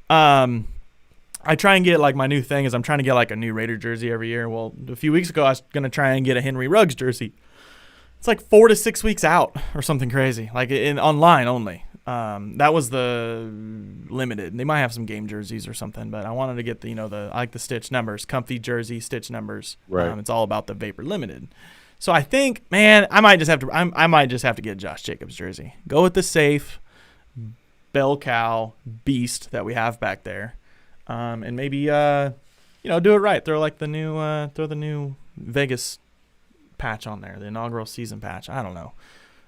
I try and get. My new thing is I'm trying to get a new Raider jersey every year. Well, a few weeks ago I was going to try and get a Henry Ruggs jersey. It's 4 to 6 weeks out or something crazy, in online only. That was the limited. They might have some game jerseys or something, but I wanted to get the I like the stitch numbers, comfy jersey, stitch numbers. Right. It's all about the Vapor Limited. So I think, man, I might just have to get a Josh Jacobs jersey. Go with the safe bell cow beast that we have back there, and maybe do it right. Throw the new Vegas patch on there, the inaugural season patch. I don't know.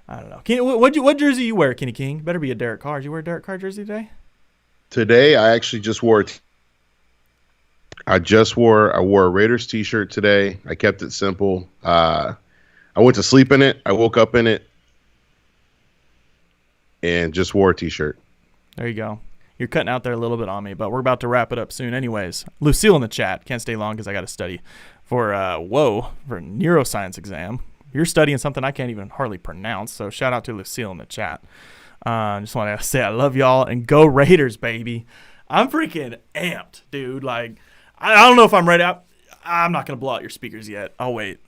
What jersey you wear, Kenny King? Better be a Derek Carr. Did you wear a Derek Carr jersey today? Today, I actually just wore I wore a Raiders t-shirt today. I kept it simple. I went to sleep in it. I woke up in it and just wore a t-shirt. There you go. You're cutting out there a little bit on me, but we're about to wrap it up soon anyways. Lucille in the chat. Can't stay long because I got to study for a neuroscience exam. You're studying something I can't even hardly pronounce, so shout out to Lucille in the chat. Just want to say I love y'all and go Raiders, baby. I'm freaking amped, dude. I don't know if I'm ready. I'm not going to blow out your speakers yet. I'll wait.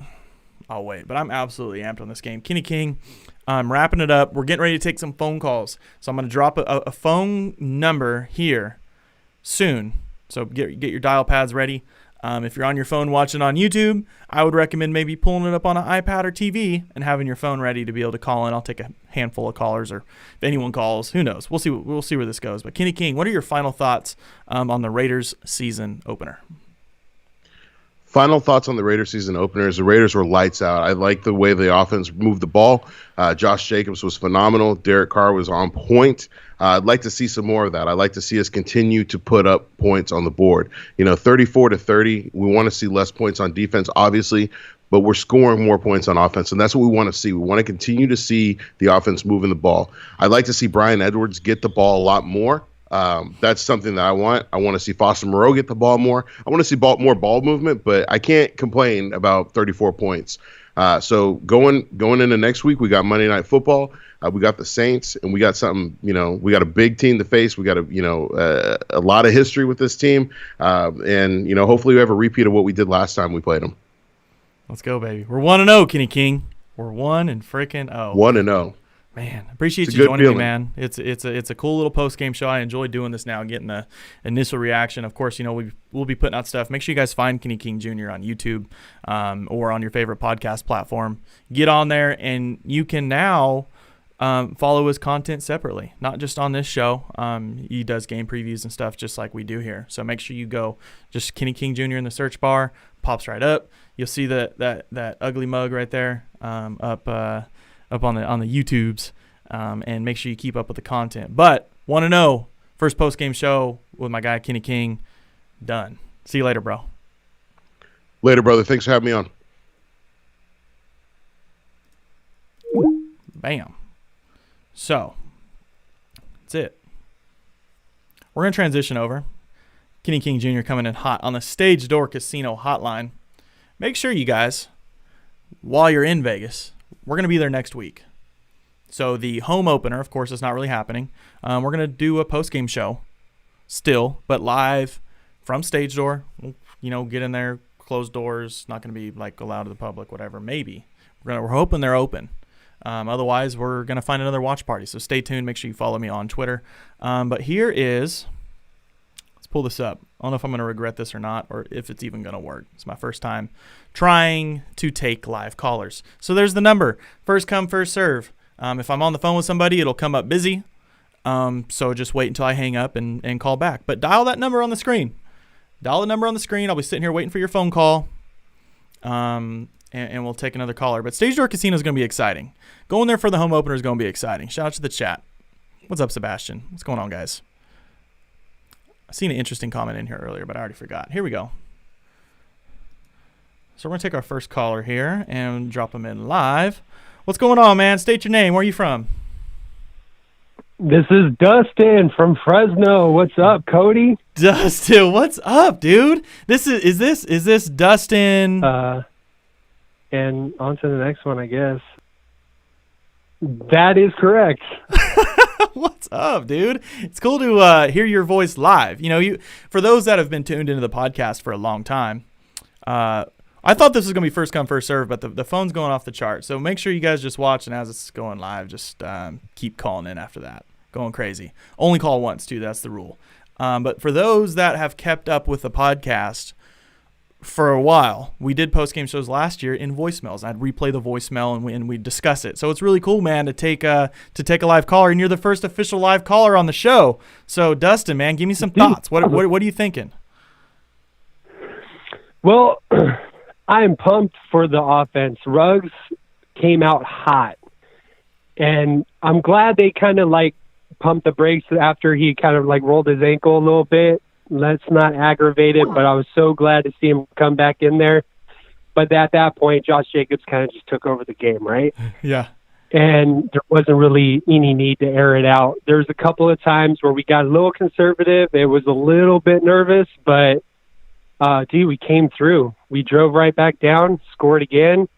But I'm absolutely amped on this game. Kenny King, I'm wrapping it up. We're getting ready to take some phone calls. So I'm going to drop a phone number here soon. So get your dial pads ready. If you're on your phone watching on YouTube, I would recommend maybe pulling it up on an iPad or TV and having your phone ready to be able to call in. I'll take a handful of callers, or if anyone calls, who knows? We'll see where this goes. But Kenny King, what are your final thoughts on the Raiders season opener? Final thoughts on the Raiders season openers. The Raiders were lights out. I like the way the offense moved the ball. Josh Jacobs was phenomenal. Derek Carr was on point. I'd like to see some more of that. I'd like to see us continue to put up points on the board. 34-30. We want to see less points on defense, obviously, but we're scoring more points on offense, and that's what we want to see. We want to continue to see the offense moving the ball. I'd like to see Bryan Edwards get the ball a lot more. That's something that I want. I want to see Foster Moreau get the ball more. I want to see more ball movement, but I can't complain about 34 points. So going into next week, we got Monday Night Football. We got the Saints, and we got something. We got a big team to face. We got a lot of history with this team, and hopefully we have a repeat of what we did last time we played them. Let's go, baby. We're 1-0, Kenny King. We're 1-0. 1-0. Man, appreciate you joining me, man. It's a cool little post-game show. I enjoy doing this now, getting the initial reaction. Of course, we'll be putting out stuff. Make sure you guys find Kenny King Jr. on YouTube or on your favorite podcast platform. Get on there, and you can now follow his content separately, not just on this show. He does game previews and stuff just like we do here. So make sure you go just Kenny King Jr. in the search bar, pops right up. You'll see that ugly mug right there up on the YouTubes, and make sure you keep up with the content. But want to know, first post game show with my guy Kenny King, done. See you later, bro. Later, brother. Thanks for having me on. Bam. So, that's it. We're going to transition over. Kenny King Jr. coming in hot on the Stage Door Casino hotline. Make sure you guys, while you're in Vegas, we're going to be there next week. So the home opener, of course, is not really happening. We're going to do a post-game show still, but live from Stage Door. Get in there, closed doors, not going to be like allowed to the public, whatever. Maybe. We're hoping they're open. Otherwise, we're going to find another watch party. So stay tuned. Make sure you follow me on Twitter. But here is, let's pull this up. I don't know if I'm going to regret this or not, or if it's even going to work. It's my first time trying to take live callers. So there's the number. First come, first serve. If I'm on the phone with somebody, it'll come up busy. So just wait until I hang up and call back. But dial that number on the screen. Dial the number on the screen. I'll be sitting here waiting for your phone call. And we'll take another caller. But Stage Door Casino is going to be exciting. Going there for the home opener is going to be exciting. Shout out to the chat. What's up, Sebastian? What's going on, guys? I seen an interesting comment in here earlier, but I already forgot. Here we go. So we're going to take our first caller here and drop him in live. What's going on, man? State your name. Where are you from? This is Dustin from Fresno. What's up, Cody? Dustin, what's up, dude? Is this Dustin? And on to the next one, I guess. That is correct. What's up, dude? It's cool to hear your voice live. For those that have been tuned into the podcast for a long time, I thought this was going to be first come, first serve, but the phone's going off the chart. So make sure you guys just watch, and as it's going live, just keep calling in after that. Going crazy. Only call once, too. That's the rule. But for those that have kept up with the podcast for a while, we did post-game shows last year in voicemails. I'd replay the voicemail, and we'd discuss it. So it's really cool, man, to take a live caller, and you're the first official live caller on the show. So, Dustin, man, give me some thoughts. What are you thinking? Well, I am pumped for the offense. Ruggs came out hot, and I'm glad they kind of pumped the brakes after he kind of rolled his ankle a little bit. Let's not aggravate it, but I was so glad to see him come back in there. But at that point, Josh Jacobs kind of just took over the game, right? Yeah. And there wasn't really any need to air it out. There's a couple of times where we got a little conservative. It was a little bit nervous, but we came through. We drove right back down, scored again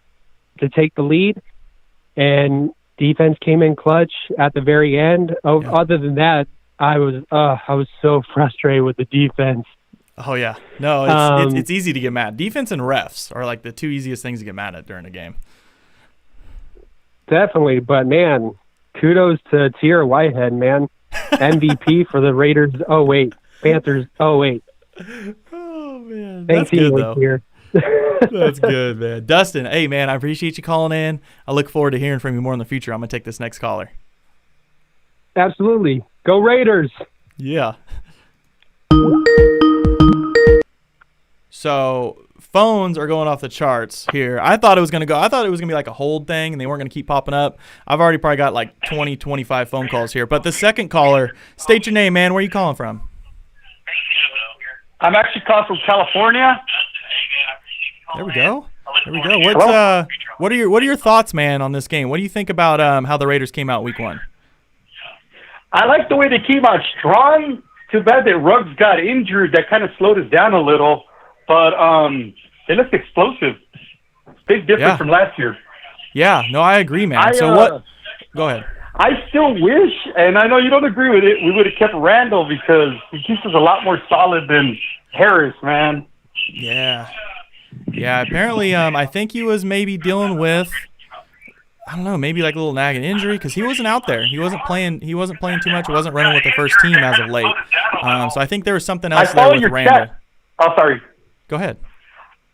to take the lead, and defense came in clutch at the very end. Yeah. Other than that, I was so frustrated with the defense. Oh, yeah. No, it's easy to get mad. Defense and refs are the two easiest things to get mad at during a game. Definitely, but, man, kudos to Tier Whitehead, man. MVP for the Raiders. Oh, wait. Panthers. Oh, wait. Oh, man. Thanks, That's good, though. Here. That's good, man. Dustin, hey, man, I appreciate you calling in. I look forward to hearing from you more in the future. I'm going to take this next caller. Absolutely. Go Raiders. Yeah. So phones are going off the charts here. I thought it was going to be like a hold thing and they weren't going to keep popping up. I've already probably got 20, 25 phone calls here. But the second caller, state your name, man. Where are you calling from? I'm actually calling from California. There we go. What are your thoughts, man, on this game? What do you think about how the Raiders came out week one? I like the way they came out strong. Too bad that Ruggs got injured. That kind of slowed us down a little. But they looked explosive. Big difference from last year. Yeah, no, I agree, man. Go ahead. I still wish, and I know you don't agree with it, we would have kept Randall because he keeps us a lot more solid than Harris, man. Yeah. Yeah, apparently I think he was maybe dealing with, I don't know, maybe like a little nagging injury because he wasn't out there. He wasn't playing too much. He wasn't running with the first team as of late. So I think there was something else there with Randall. Chat. Oh, sorry. Go ahead.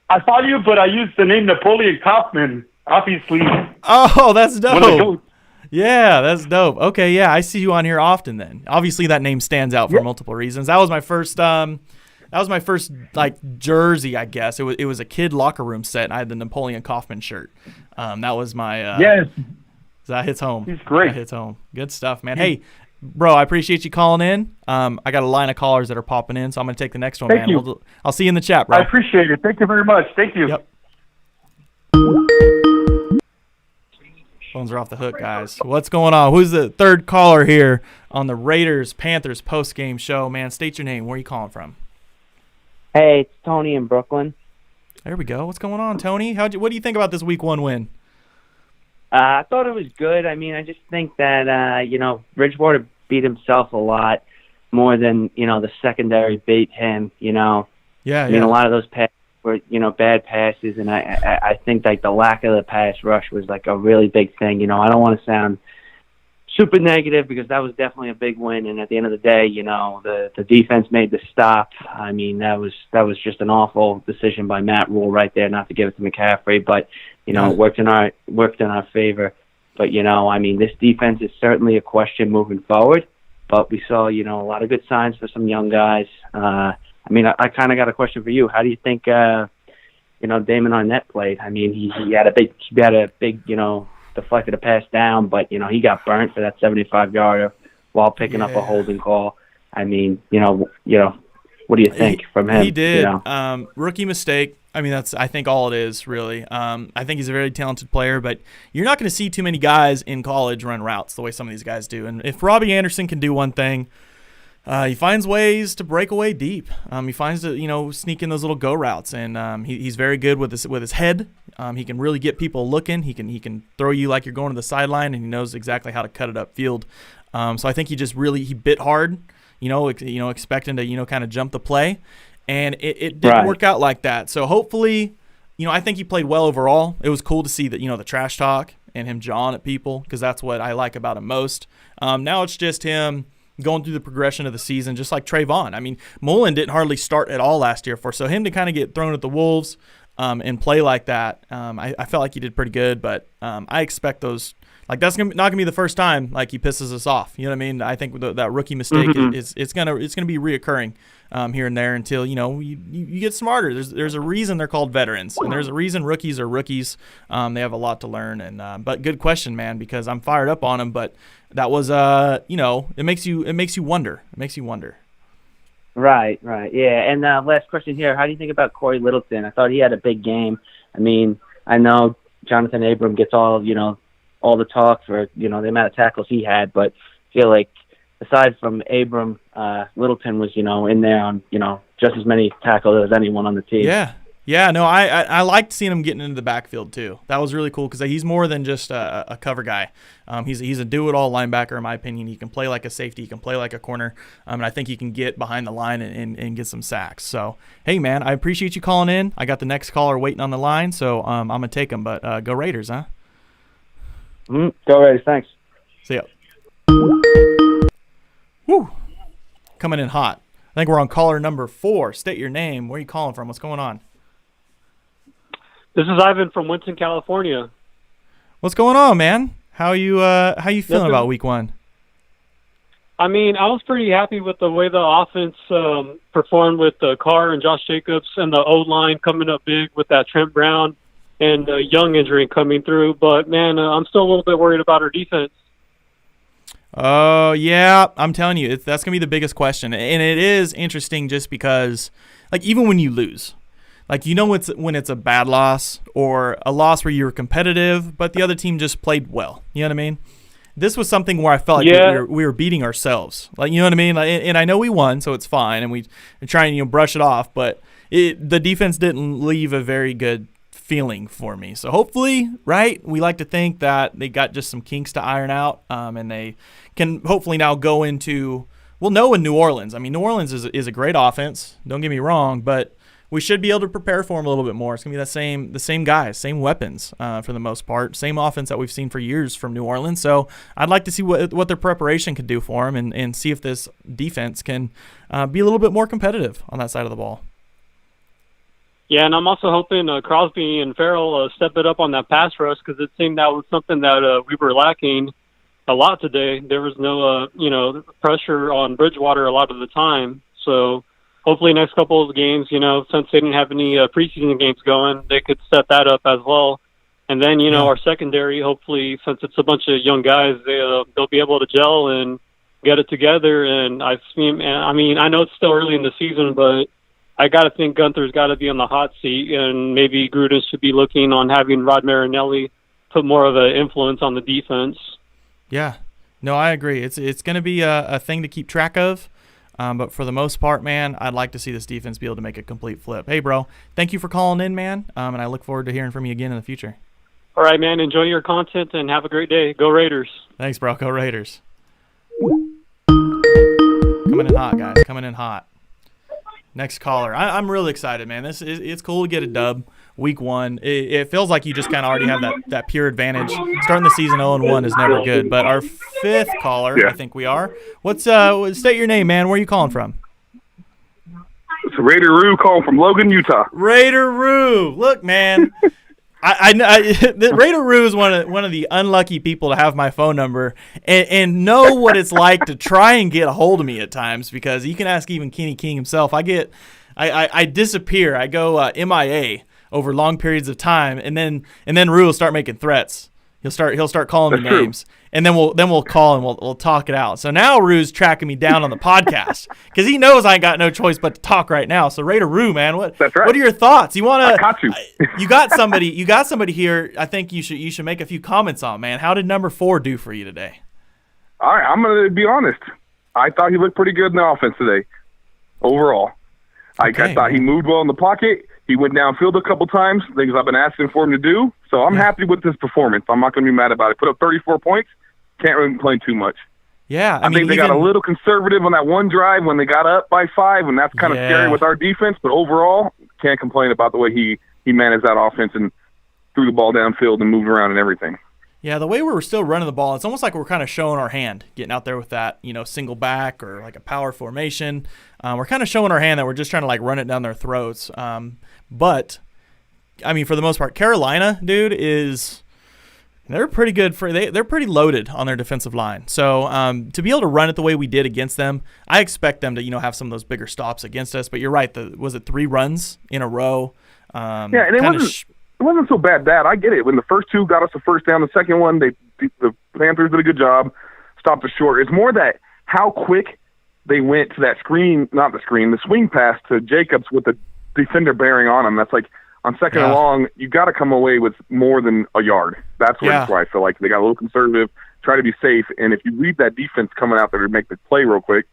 I follow you, but I used the name Napoleon Kaufman, obviously. Oh, that's dope. Yeah, that's dope. Okay, yeah, I see you on here often then. Obviously that name stands out for multiple reasons. That was my first like jersey, I guess. It was a kid locker room set and I had the Napoleon Kaufman shirt. That was my Yes, that hits home. he's great. That hits home. Good stuff, man. Hey, bro, I appreciate you calling in. I got a line of callers that are popping in, so I'm going to take the next one, Thank man. you. I'll see you in the chat, bro. I appreciate it. Thank you very much. Thank you. Yep. Phones are off the hook, guys. What's going on? Who's the third caller here on the Raiders Panthers post-game show? Man, state your name. Where are you calling from? Hey, it's Tony in Brooklyn. There we go. What's going on, Tony? What do you think about this Week 1 win? I thought it was good. I mean, I just think that, Bridgewater beat himself a lot more than, the secondary beat him, Yeah, I mean, a lot of those passes were, bad passes, and I think, like, the lack of the pass rush was, like, a really big thing. I don't want to sound super negative because that was definitely a big win, and at the end of the day, the defense made the stop. I mean, that was just an awful decision by Matt Rule right there not to give it to McCaffrey, but, it worked in our favor. But, I mean, this defense is certainly a question moving forward, but we saw, a lot of good signs for some young guys. I kind of got a question for you. How do you think, Damon Arnett played? I mean, he had a big, deflected a pass down, but, he got burnt for that 75-yarder while picking up a holding call. I mean, what do you think from him? He did. Rookie mistake. I mean, that's, I think, all it is, really. I think he's a very talented player, but you're not going to see too many guys in college run routes the way some of these guys do. And if Robbie Anderson can do one thing, he finds ways to break away deep. He finds to, sneak in those little go routes, and he's very good with his head. He can really get people looking. He can throw you like you're going to the sideline, and he knows exactly how to cut it upfield. So I think he bit hard, expecting to kind of jump the play, and it didn't work out like that. So hopefully, I think he played well overall. It was cool to see that the trash talk and him jawing at people, because that's what I like about him most. Now it's just him going through the progression of the season, just like Trayvon. I mean, Mullen didn't hardly start at all last year so him to kind of get thrown at the Wolves and play like that, I felt like he did pretty good, but I expect those, like, that's not gonna be the first time like he pisses us off. You know what I mean? I think that rookie mistake it's gonna be reoccurring here and there until you get smarter. There's a reason they're called veterans, and there's a reason rookies are rookies. They have a lot to learn, and but good question, man, because I'm fired up on him. But that was it makes you wonder. It makes you wonder. Right, yeah. And last question here: how do you think about Corey Littleton? I thought he had a big game. I mean, I know Jonathan Abram gets all the talk for the amount of tackles he had, but I feel like aside from Abram, Littleton was in there on just as many tackles as anyone on the team. Yeah. No, I liked seeing him getting into the backfield too. That was really cool because he's more than just a cover guy. He's a do-it-all linebacker in my opinion. He can play like a safety. He can play like a corner. And I think he can get behind the line and get some sacks. So, hey, man, I appreciate you calling in. I got the next caller waiting on the line, so I'm going to take him. But go Raiders, huh? Go Raiders, thanks. See ya. Woo. Coming in hot. I think we're on caller number 4. State your name. Where are you calling from? What's going on? This is Ivan from Winston, California. What's going on, man? How you feeling about Week 1? I mean, I was pretty happy with the way the offense performed with Carr and Josh Jacobs, and the O-line coming up big with that Trent Brown and Young injury coming through. But, man, I'm still a little bit worried about our defense. Oh, yeah. I'm telling you, that's going to be the biggest question. And it is interesting just because, like, even when you lose, like, when it's a bad loss or a loss where you were competitive, but the other team just played well. You know what I mean? This was something where I felt like we were beating ourselves. Like, you know what I mean? Like, and I know we won, so it's fine, and we try and brush it off. But the defense didn't leave a very good feeling for me. So hopefully, right? We like to think that they got just some kinks to iron out, and they can hopefully now go into. We'll know in New Orleans. I mean, New Orleans is a great offense. Don't get me wrong, but we should be able to prepare for them a little bit more. It's going to be the same guys, same weapons for the most part, same offense that we've seen for years from New Orleans. So I'd like to see what their preparation could do for them and see if this defense can be a little bit more competitive on that side of the ball. Yeah, and I'm also hoping Crosby and Farrell step it up on that pass rush because it seemed that was something that we were lacking. a lot today. There was no, pressure on Bridgewater a lot of the time. So hopefully next couple of games, since they didn't have any preseason games going, they could set that up as well. And then, our secondary, hopefully, since it's a bunch of young guys, they'll be able to gel and get it together. And I know it's still early in the season, but I got to think Gunther's got to be on the hot seat, and maybe Gruden should be looking on having Rod Marinelli put more of an influence on the defense. Yeah. No, I agree. It's going to be a thing to keep track of. But for the most part, man, I'd like to see this defense be able to make a complete flip. Hey, bro, thank you for calling in, man, and I look forward to hearing from you again in the future. All right, man. Enjoy your content and have a great day. Go Raiders. Thanks, bro. Go Raiders. Coming in hot, guys. Coming in hot. Next caller. I'm really excited, man. It's cool to get a dub week one. It feels like you just kind of already have that pure advantage. Starting the season 0-1 is never good. But our fifth caller, I think we are. State your name, man. Where are you calling from? It's Raider Roo calling from Logan, Utah. Raider Roo. Look, man. Raider Roo is one of the unlucky people to have my phone number and know what it's like to try and get a hold of me at times, because you can ask even Kenny King himself. I disappear. I go MIA over long periods of time, and then Roo will start making threats. He'll start calling me names, and then we'll call and we'll talk it out. So now Roo's tracking me down on the podcast because he knows I ain't got no choice but to talk right now. So Raider Roo, man, what are your thoughts? You got somebody here. I think you should make a few comments on, man. How did number 4 do for you today? All right, I'm gonna be honest. I thought he looked pretty good in the offense today. Overall, I thought he moved well in the pocket. He went downfield a couple times, things I've been asking for him to do. So I'm happy with his performance. I'm not going to be mad about it. Put up 34 points. Can't really complain too much. Yeah, I think they got a little conservative on that one drive when they got up by 5, and that's kind of scary with our defense. But overall, can't complain about the way he managed that offense and threw the ball downfield and moved around and everything. Yeah, the way we were still running the ball, it's almost like we're kind of showing our hand, getting out there with that, single back or like a power formation. We're kind of showing our hand that we're just trying to like run it down their throats. But I mean, for the most part, Carolina, dude, they're pretty good they're pretty loaded on their defensive line. So to be able to run it the way we did against them, I expect them to have some of those bigger stops against us. But you're right, was it 3 runs in a row? And it wasn't so bad. I get it. When the first 2 got us the first down, the second one, the Panthers did a good job, stopped us short. It's more that how quick they went to that the swing pass to Jacobs with the defender bearing on him. That's like on second and long, you got to come away with more than a yard. That's where I feel like they got a little conservative, try to be safe. And if you read that defense coming out there to make the play real quick,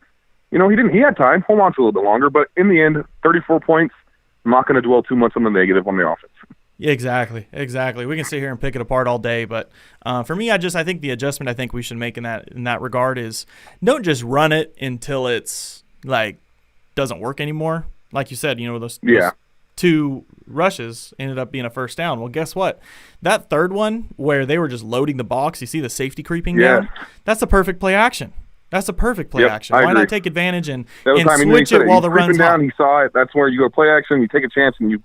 he had time, hold on to a little bit longer. But in the end, 34 points. I'm not going to dwell too much on the negative on the offense. Exactly. We can sit here and pick it apart all day, but for me, I think the adjustment I think we should make in that regard is don't just run it until it's like doesn't work anymore. Like you said, those 2 rushes ended up being a first down. Well, guess what? That third one where they were just loading the box, you see the safety creeping down? That's the perfect play action. action. Why not take advantage and switch it while the run's down? hot? He saw it. That's where you go play action. You take a chance and you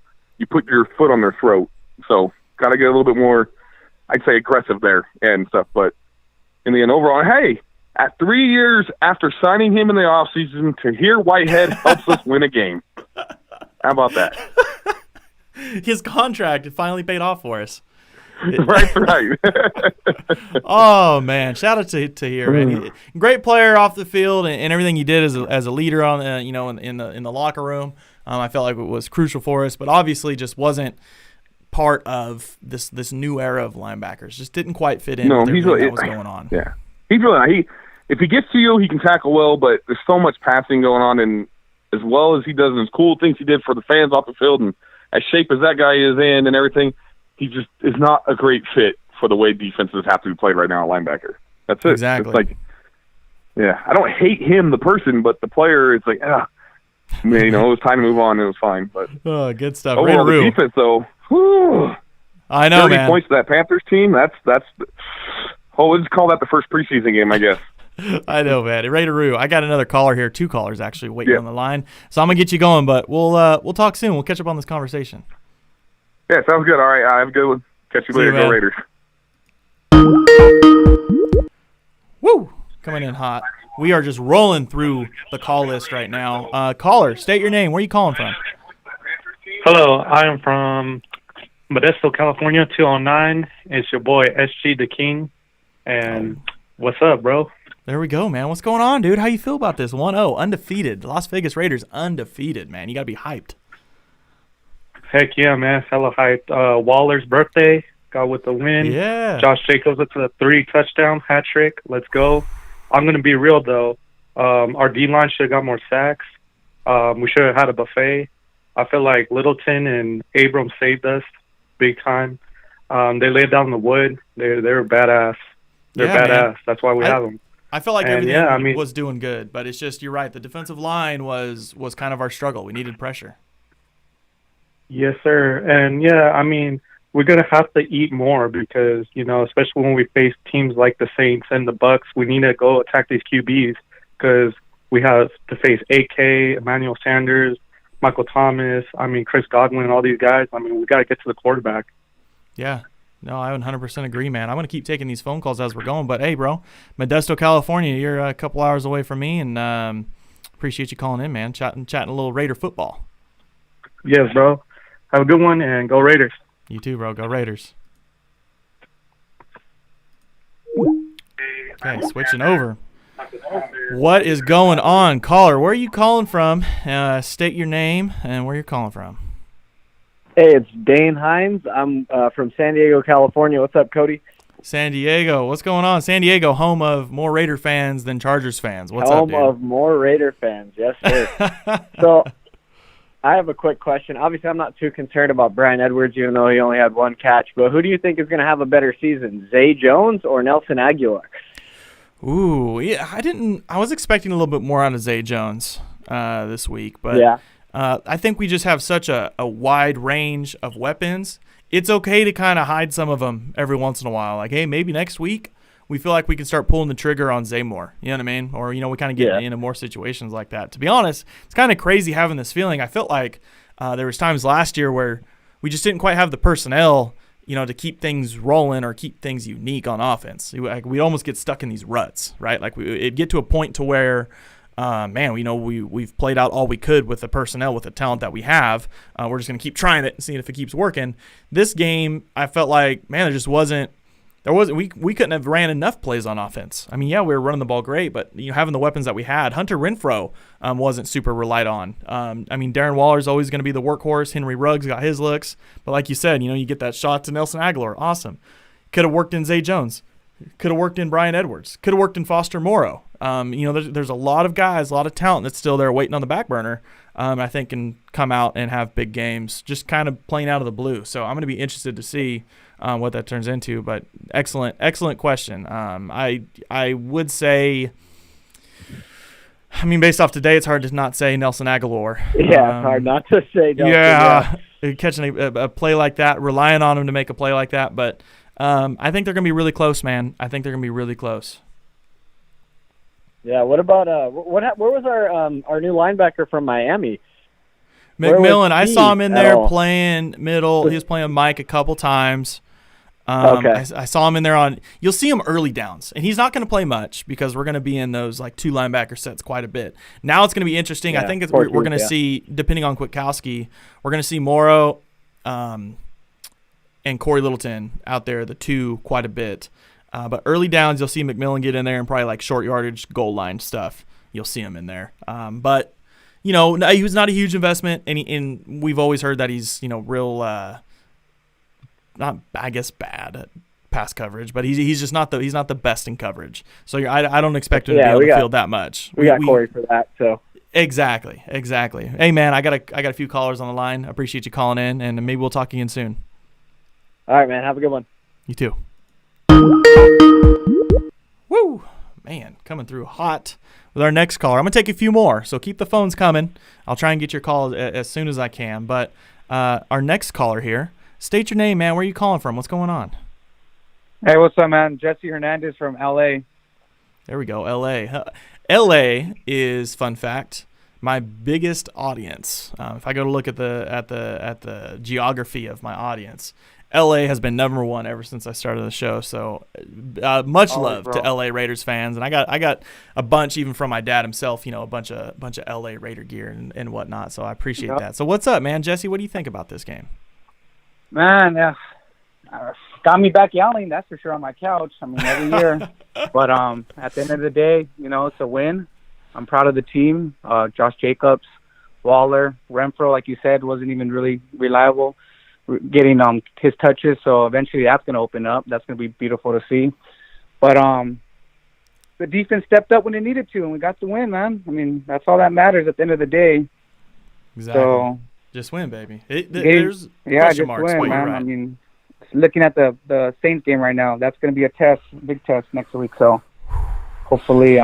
put your foot on their throat. So got to get a little bit more, I'd say, aggressive there and stuff. But in the end, overall, hey, at 3 years after signing him in the offseason, to hear Whitehead helps us win a game. How about that? His contract finally paid off for us. Right. Oh man, shout out to here, man. Great player off the field and everything he did as a leader on in the locker room. I felt like it was crucial for us, but obviously just wasn't part of this new era of linebackers. Just didn't quite fit in. No, with everything that was going on. Yeah, he's really if he gets to you, he can tackle well, but there's so much passing going on, and as well as he does and as cool things he did for the fans off the field, and as shape as that guy is in and everything, he just is not a great fit for the way defenses have to be played right now at linebacker. That's it. Exactly. It's like, I don't hate him, the person, but the player, it's like, it was time to move on. It was fine. But good stuff. Overall, the defense, though, I know, 30 man. points to that Panthers team, let's just call that the first preseason game, I guess. I know, man. Raider, I got another caller here, 2 callers actually waiting on the line. So I'm going to get you going, but we'll talk soon. We'll catch up on this conversation. Yeah, sounds good. All right, have a good one. Catch you later. Go Raiders. Woo! Coming in hot. We are just rolling through the call list right now. Caller, state your name. Where are you calling from? Hello, I am from Modesto, California, 209. It's your boy SG the King. And what's up, bro? There we go, man. What's going on, dude? How you feel about this? 1-0, undefeated. Las Vegas Raiders, undefeated, man. You got to be hyped. Heck yeah, man. Hella hyped. Waller's birthday. Got with the win. Yeah. Josh Jacobs with the 3-touchdown hat trick. Let's go. I'm going to be real, though. Our D-line should have got more sacks. We should have had a buffet. I feel like Littleton and Abrams saved us big time. They laid down the wood. They're badass. They're badass. Man. That's why we have them. I feel like everything was doing good, but it's just, you're right, the defensive line was kind of our struggle. We needed pressure. Yes, sir. And, yeah, I mean, we're going to have to eat more because, you know, especially when we face teams like the Saints and the Bucks, we need to go attack these QBs because we have to face AK, Emmanuel Sanders, Michael Thomas, Chris Godwin, all these guys. We got to get to the quarterback. Yeah. No, I 100% agree, man. I'm going to keep taking these phone calls as we're going. But, hey, bro, Modesto, California, you're a couple hours away from me, and appreciate you calling in, man, chatting a little Raider football. Yes, bro. Have a good one, and go Raiders. You too, bro. Go Raiders. Okay, switching over. What is going on? Caller, where are you calling from? State your name and where you're calling from. Hey, it's Dane Hines. I'm from San Diego, California. What's up, Cody? San Diego. What's going on? San Diego, home of more Raider fans than Chargers fans. What's up, dude? Home of more Raider fans. Yes, sir. So I have a quick question. Obviously, I'm not too concerned about Brian Edwards, even though he only had one catch. But who do you think is going to have a better season, Zay Jones or Nelson Aguilar? Ooh, yeah. I was expecting a little bit more out of Zay Jones this week, but yeah. I think we just have such a wide range of weapons. It's okay to kind of hide some of them every once in a while. Like, hey, maybe next week we feel like we can start pulling the trigger on Zay more. You know what I mean? Or, we kind of get into more situations like that. To be honest, it's kind of crazy having this feeling. I felt like there was times last year where we just didn't quite have the personnel, to keep things rolling or keep things unique on offense. We almost get stuck in these ruts, right? Like it'd get to a point to where we've played out all we could with the personnel, with the talent that we have. We're just going to keep trying it and seeing if it keeps working. This game, I felt like, man, we couldn't have ran enough plays on offense. We were running the ball great, but having the weapons that we had, Hunter Renfrow wasn't super relied on. Darren Waller's always going to be the workhorse. Henry Ruggs got his looks, but like you said, you get that shot to Nelson Aguilar, awesome. Could have worked in Zay Jones. Could have worked in Brian Edwards. Could have worked in Foster Moreau. There's a lot of guys, a lot of talent that's still there waiting on the back burner. I think can come out and have big games, just kind of playing out of the blue. So I'm going to be interested to see what that turns into. But excellent question. I would say, based off today, it's hard to not say Nelson Aguilar. Yeah, it's hard not to say Nelson. Yeah, catching a play like that, relying on him to make a play like that, but. I think they're going to be really close, man. I think they're going to be really close. Yeah, what about where was our new linebacker from Miami? McMillan, I saw him in there playing middle. He was playing Mike a couple times. Okay. I saw him in there you'll see him early downs, and he's not going to play much because we're going to be in those like two linebacker sets quite a bit. Now it's going to be interesting. I think we're going to see, depending on Kwiatkowski, we're going to see Morrow, and Corey Littleton out there, the two, quite a bit. But early downs, you'll see McMillan get in there and probably like short yardage, goal line stuff. You'll see him in there. But, he was not a huge investment, and we've always heard that he's, real, not, I guess, bad at pass coverage, but he's just not he's not the best in coverage. So I don't expect him to be able to field that much. We got Corey for that, so. Exactly. Hey, man, I got a few callers on the line. I appreciate you calling in, and maybe we'll talk again soon. All right, man. Have a good one. You too. Woo! Man, coming through hot with our next caller. I'm going to take a few more, so keep the phones coming. I'll try and get your call as soon as I can. But our next caller here, state your name, man. Where are you calling from? What's going on? Hey, what's up, man? Jesse Hernandez from L.A. There we go, L.A. L.A. is, fun fact, my biggest audience. If I go to look at the geography of my audience, LA has been number one ever since I started the show. So much love to LA Raiders fans, and I got a bunch even from my dad himself. A bunch of LA Raider gear and whatnot. So I appreciate that. So what's up, man, Jesse? What do you think about this game? Man, got me back yelling. That's for sure on my couch. I mean, every year. But at the end of the day, it's a win. I'm proud of the team. Josh Jacobs, Waller, Renfro, like you said, wasn't even really reliable getting his touches, so eventually that's going to open up. That's going to be beautiful to see. But the defense stepped up when it needed to, and we got the win, man. I mean, that's all that matters at the end of the day. Exactly. So, just win, baby. There's question marks. Win, man. Right. I mean, looking at the Saints game right now, that's going to be a test, big test next week. So hopefully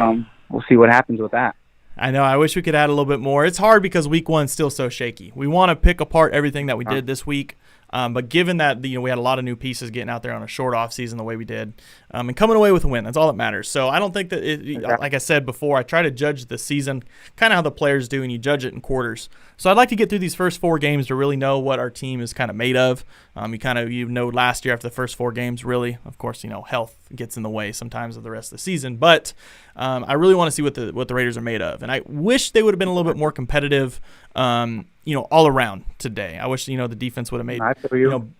we'll see what happens with that. I know. I wish we could add a little bit more. It's hard because week one's still so shaky. We want to pick apart everything that we did this week. But given that we had a lot of new pieces getting out there on a short off season the way we did, and coming away with a win, that's all that matters. So I don't think that like I said before, I try to judge the season kind of how the players do, and you judge it in quarters. So I'd like to get through these first 4 games to really know what our team is kind of made of. You know last year after the first 4 games, really, of course, health gets in the way sometimes of the rest of the season. But I really want to see what the Raiders are made of, and I wish they would have been a little bit more competitive. All around today. I wish the defense would have made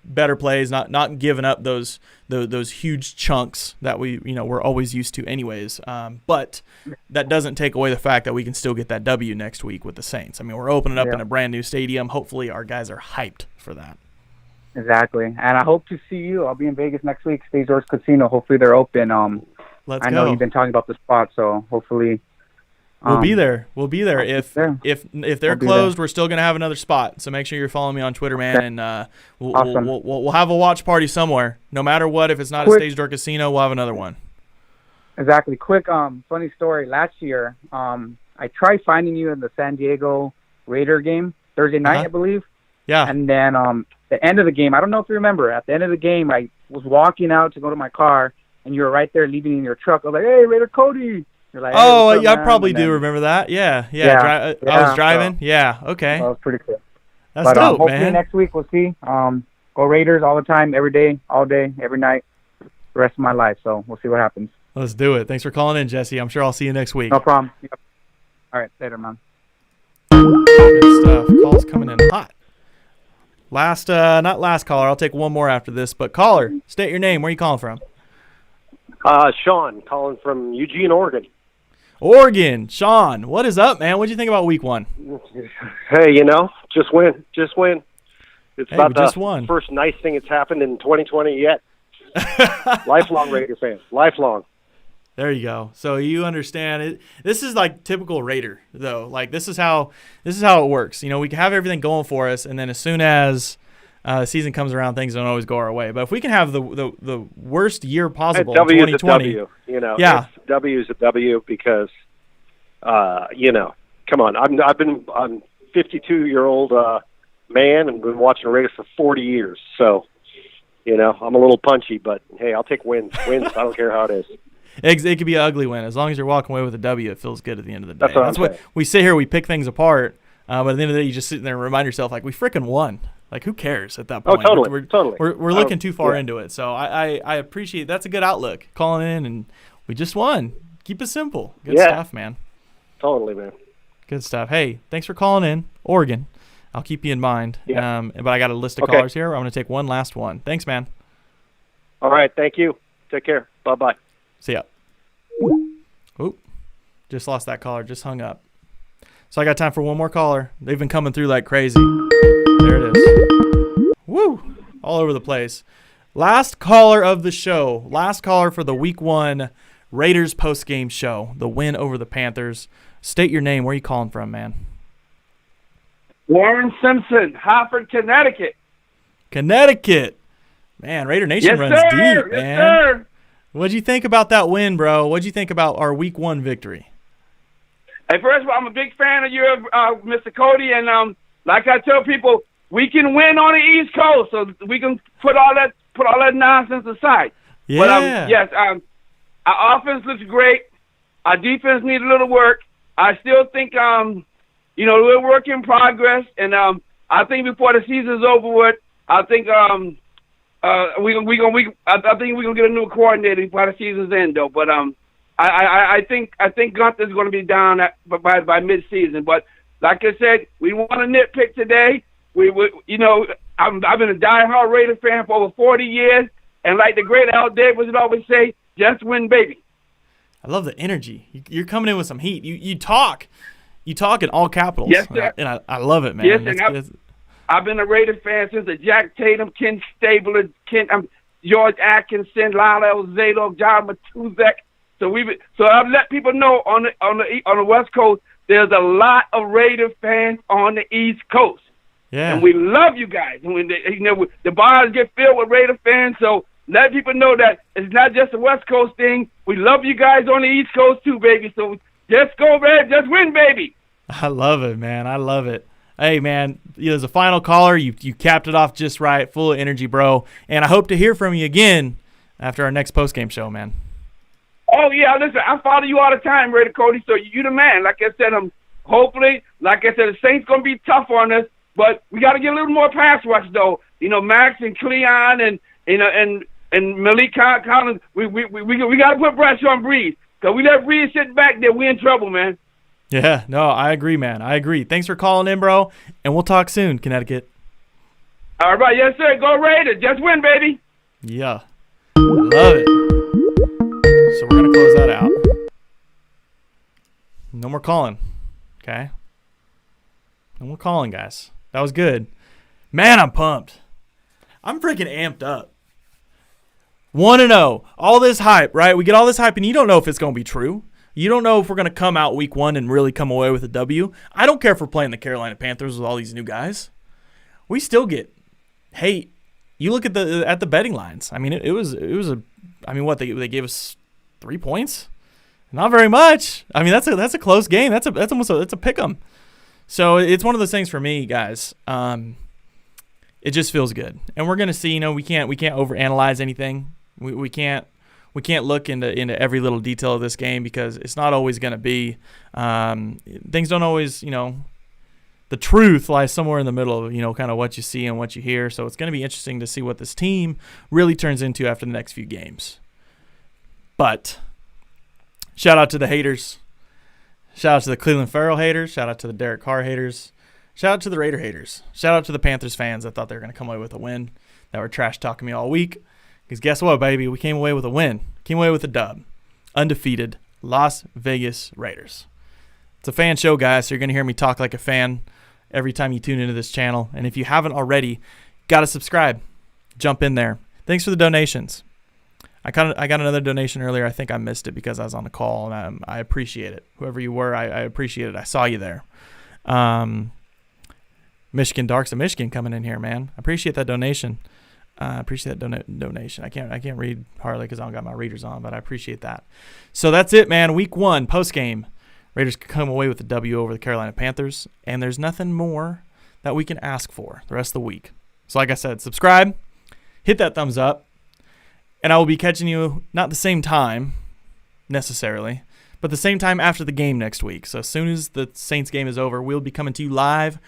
better plays, not giving up those huge chunks that we're always used to anyways. But that doesn't take away the fact that we can still get that W next week with the Saints. I mean, we're opening up in a brand new stadium. Hopefully, our guys are hyped for that. Exactly, and I hope to see you. I'll be in Vegas next week, Stage Doors Casino. Hopefully, they're open. Let's I go. know you've been talking about the spot, so hopefully. We'll be there. If they're closed, we're still gonna have another spot. So make sure you're following me on Twitter, man, and we'll have a watch party somewhere. No matter what, if it's not a Stage Door Casino, we'll have another one. Exactly. Quick, funny story. Last year, I tried finding you in the San Diego Raider game Thursday night, I believe. Yeah. And then the end of the game, I don't know if you remember. At the end of the game, I was walking out to go to my car, and you were right there leaving in your truck. I was like, "Hey, Raider Cody." Like, hey, I probably do remember that. Yeah. I was driving. So, okay. That was pretty cool. That's dope, hopefully man. next week we'll see. Go Raiders all the time, every day, all day, every night, the rest of my life. So we'll see what happens. Let's do it. Thanks for calling in, Jesse. I'm sure I'll see you next week. No problem. Yep. All right, later, man. Good stuff. Calls coming in hot. Not last caller. I'll take one more after this. But caller, state your name. Where are you calling from? Sean, calling from Eugene, Oregon. Oregon, Sean, what is up, man? What do you think about week 1? Hey, just win. It's about the first nice thing that's happened in 2020 yet. Lifelong Raider fans, lifelong. There you go. So you understand it. This is like typical Raider, though. Like this is how it works. We can have everything going for us, and then as soon as the season comes around, things don't always go our way. But if we can have the worst year possible in 2020, W, it's W is a W because, come on, I'm 52-year-old man and been watching the Raiders for 40 years. So, I'm a little punchy, but hey, I'll take wins. I don't care how it is. It could be an ugly win as long as you're walking away with a W. It feels good at the end of the day. That's what we sit here. We pick things apart, but at the end of the day, you just sit there and remind yourself, like we freaking won. Like, who cares at that point? Oh, totally. We're looking too far into it. So I appreciate that's a good outlook. Calling in, and we just won. Keep it simple. Good stuff, man. Totally, man. Good stuff. Hey, thanks for calling in, Oregon. I'll keep you in mind. Yeah. But I got a list of callers here. I'm going to take one last one. Thanks, man. All right. Thank you. Take care. Bye-bye. See ya. Oop. Just lost that caller. Just hung up. So I got time for one more caller. They've been coming through like crazy. There it is. Woo! All over the place. Last caller of the show. Last caller for the Week 1 Raiders post-game show. The win over the Panthers. State your name. Where are you calling from, man? Warren Simpson, Hartford, Connecticut. Connecticut. Man, Raider Nation runs deep, man. Yes, sir. What'd you think about that win, bro? What'd you think about our Week 1 victory? Hey, first of all, I'm a big fan of you, Mr. Cody, and like I tell people, we can win on the East Coast, so we can put all that nonsense aside. Yeah. But yes, our offense looks great. Our defense needs a little work. I still think we're work in progress, and I think before the season's over with, I think I think we're gonna get a new coordinator by the season's end, though. But I think Gunther's gonna be down by mid-season. But like I said, we want to nitpick today. I've been a diehard Raider fan for over 40 years, and like the great Al Davis would always say, just win, baby. I love the energy. You're coming in with some heat. You talk in all capitals. Yes, sir. And I love it, man. Yes, I've been a Raider fan since the Jack Tatum, Ken Stabler, George Atkinson, Lyle Elzado, John Matuzek. So I've let people know on the West Coast, there's a lot of Raider fans on the East Coast. Yeah. And we love you guys. And when the bars get filled with Raider fans, so let people know that it's not just a West Coast thing. We love you guys on the East Coast too, baby. So just go, Red. Just win, baby. I love it, man. I love it. Hey, man, as a final caller, you capped it off just right, full of energy, bro. And I hope to hear from you again after our next postgame show, man. Oh, yeah, listen, I follow you all the time, Raider Cody, so you the man. Like I said, hopefully, like I said, the Saints going to be tough on us, but we got to get a little more pass rush, though. Max and Cleon and Malik Collins, we got to put pressure on Breeze. Because we let Breeze sit back there, we in trouble, man. Yeah, no, I agree, man. I agree. Thanks for calling in, bro, and we'll talk soon, Connecticut. All right, yes, sir. Go Raiders. Just win, baby. Yeah. Love it. So we're going to close that out. No more calling, okay? No more calling, guys. That was good. Man, I'm pumped. I'm freaking amped up. 1-0. All this hype, right? We get all this hype, and you don't know if it's going to be true. You don't know if we're going to come out week 1 and really come away with a W. I don't care if we're playing the Carolina Panthers with all these new guys. We still get hate. You look at the betting lines. I mean, it was what they gave us 3 points? Not very much. I mean, that's a close game. That's almost a pick 'em. So it's one of those things for me, guys. It just feels good, and we're gonna see. We can't overanalyze anything. We can't look into every little detail of this game because it's not always gonna be. Things don't always, the truth lies somewhere in the middle of, kind of what you see and what you hear. So it's gonna be interesting to see what this team really turns into after the next few games. But shout out to the haters. Shout out to the Cleveland Farrell haters. Shout out to the Derek Carr haters. Shout out to the Raider haters. Shout out to the Panthers fans that thought they were going to come away with a win, that were trash talking me all week. Because guess what, baby? We came away with a win. Came away with a dub. Undefeated Las Vegas Raiders. It's a fan show, guys, so you're going to hear me talk like a fan every time you tune into this channel. And if you haven't already, got to subscribe. Jump in there. Thanks for the donations. I got another donation earlier. I think I missed it because I was on the call, and I appreciate it. Whoever you were, I appreciate it. I saw you there. Michigan Darks of Michigan coming in here, man. I appreciate that donation. Appreciate that donation. I can't read hardly because I don't got my readers on, but I appreciate that. So that's it, man. Week 1 post game. Raiders come away with a W over the Carolina Panthers, and there's nothing more that we can ask for the rest of the week. So like I said, subscribe, hit that thumbs up. And I will be catching you not the same time necessarily, but the same time after the game next week. So as soon as the Saints game is over, we'll be coming to you live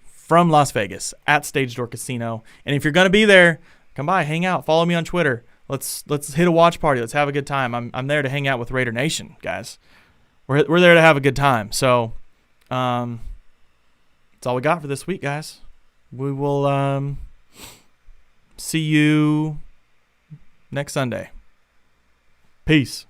from Las Vegas at Stage Door Casino. And if you're going to be there, come by, hang out, follow me on Twitter. Let's hit a watch party. Let's have a good time. I'm there to hang out with Raider Nation, guys. We're there to have a good time. So that's all we got for this week, guys. We will see you next Sunday. Peace.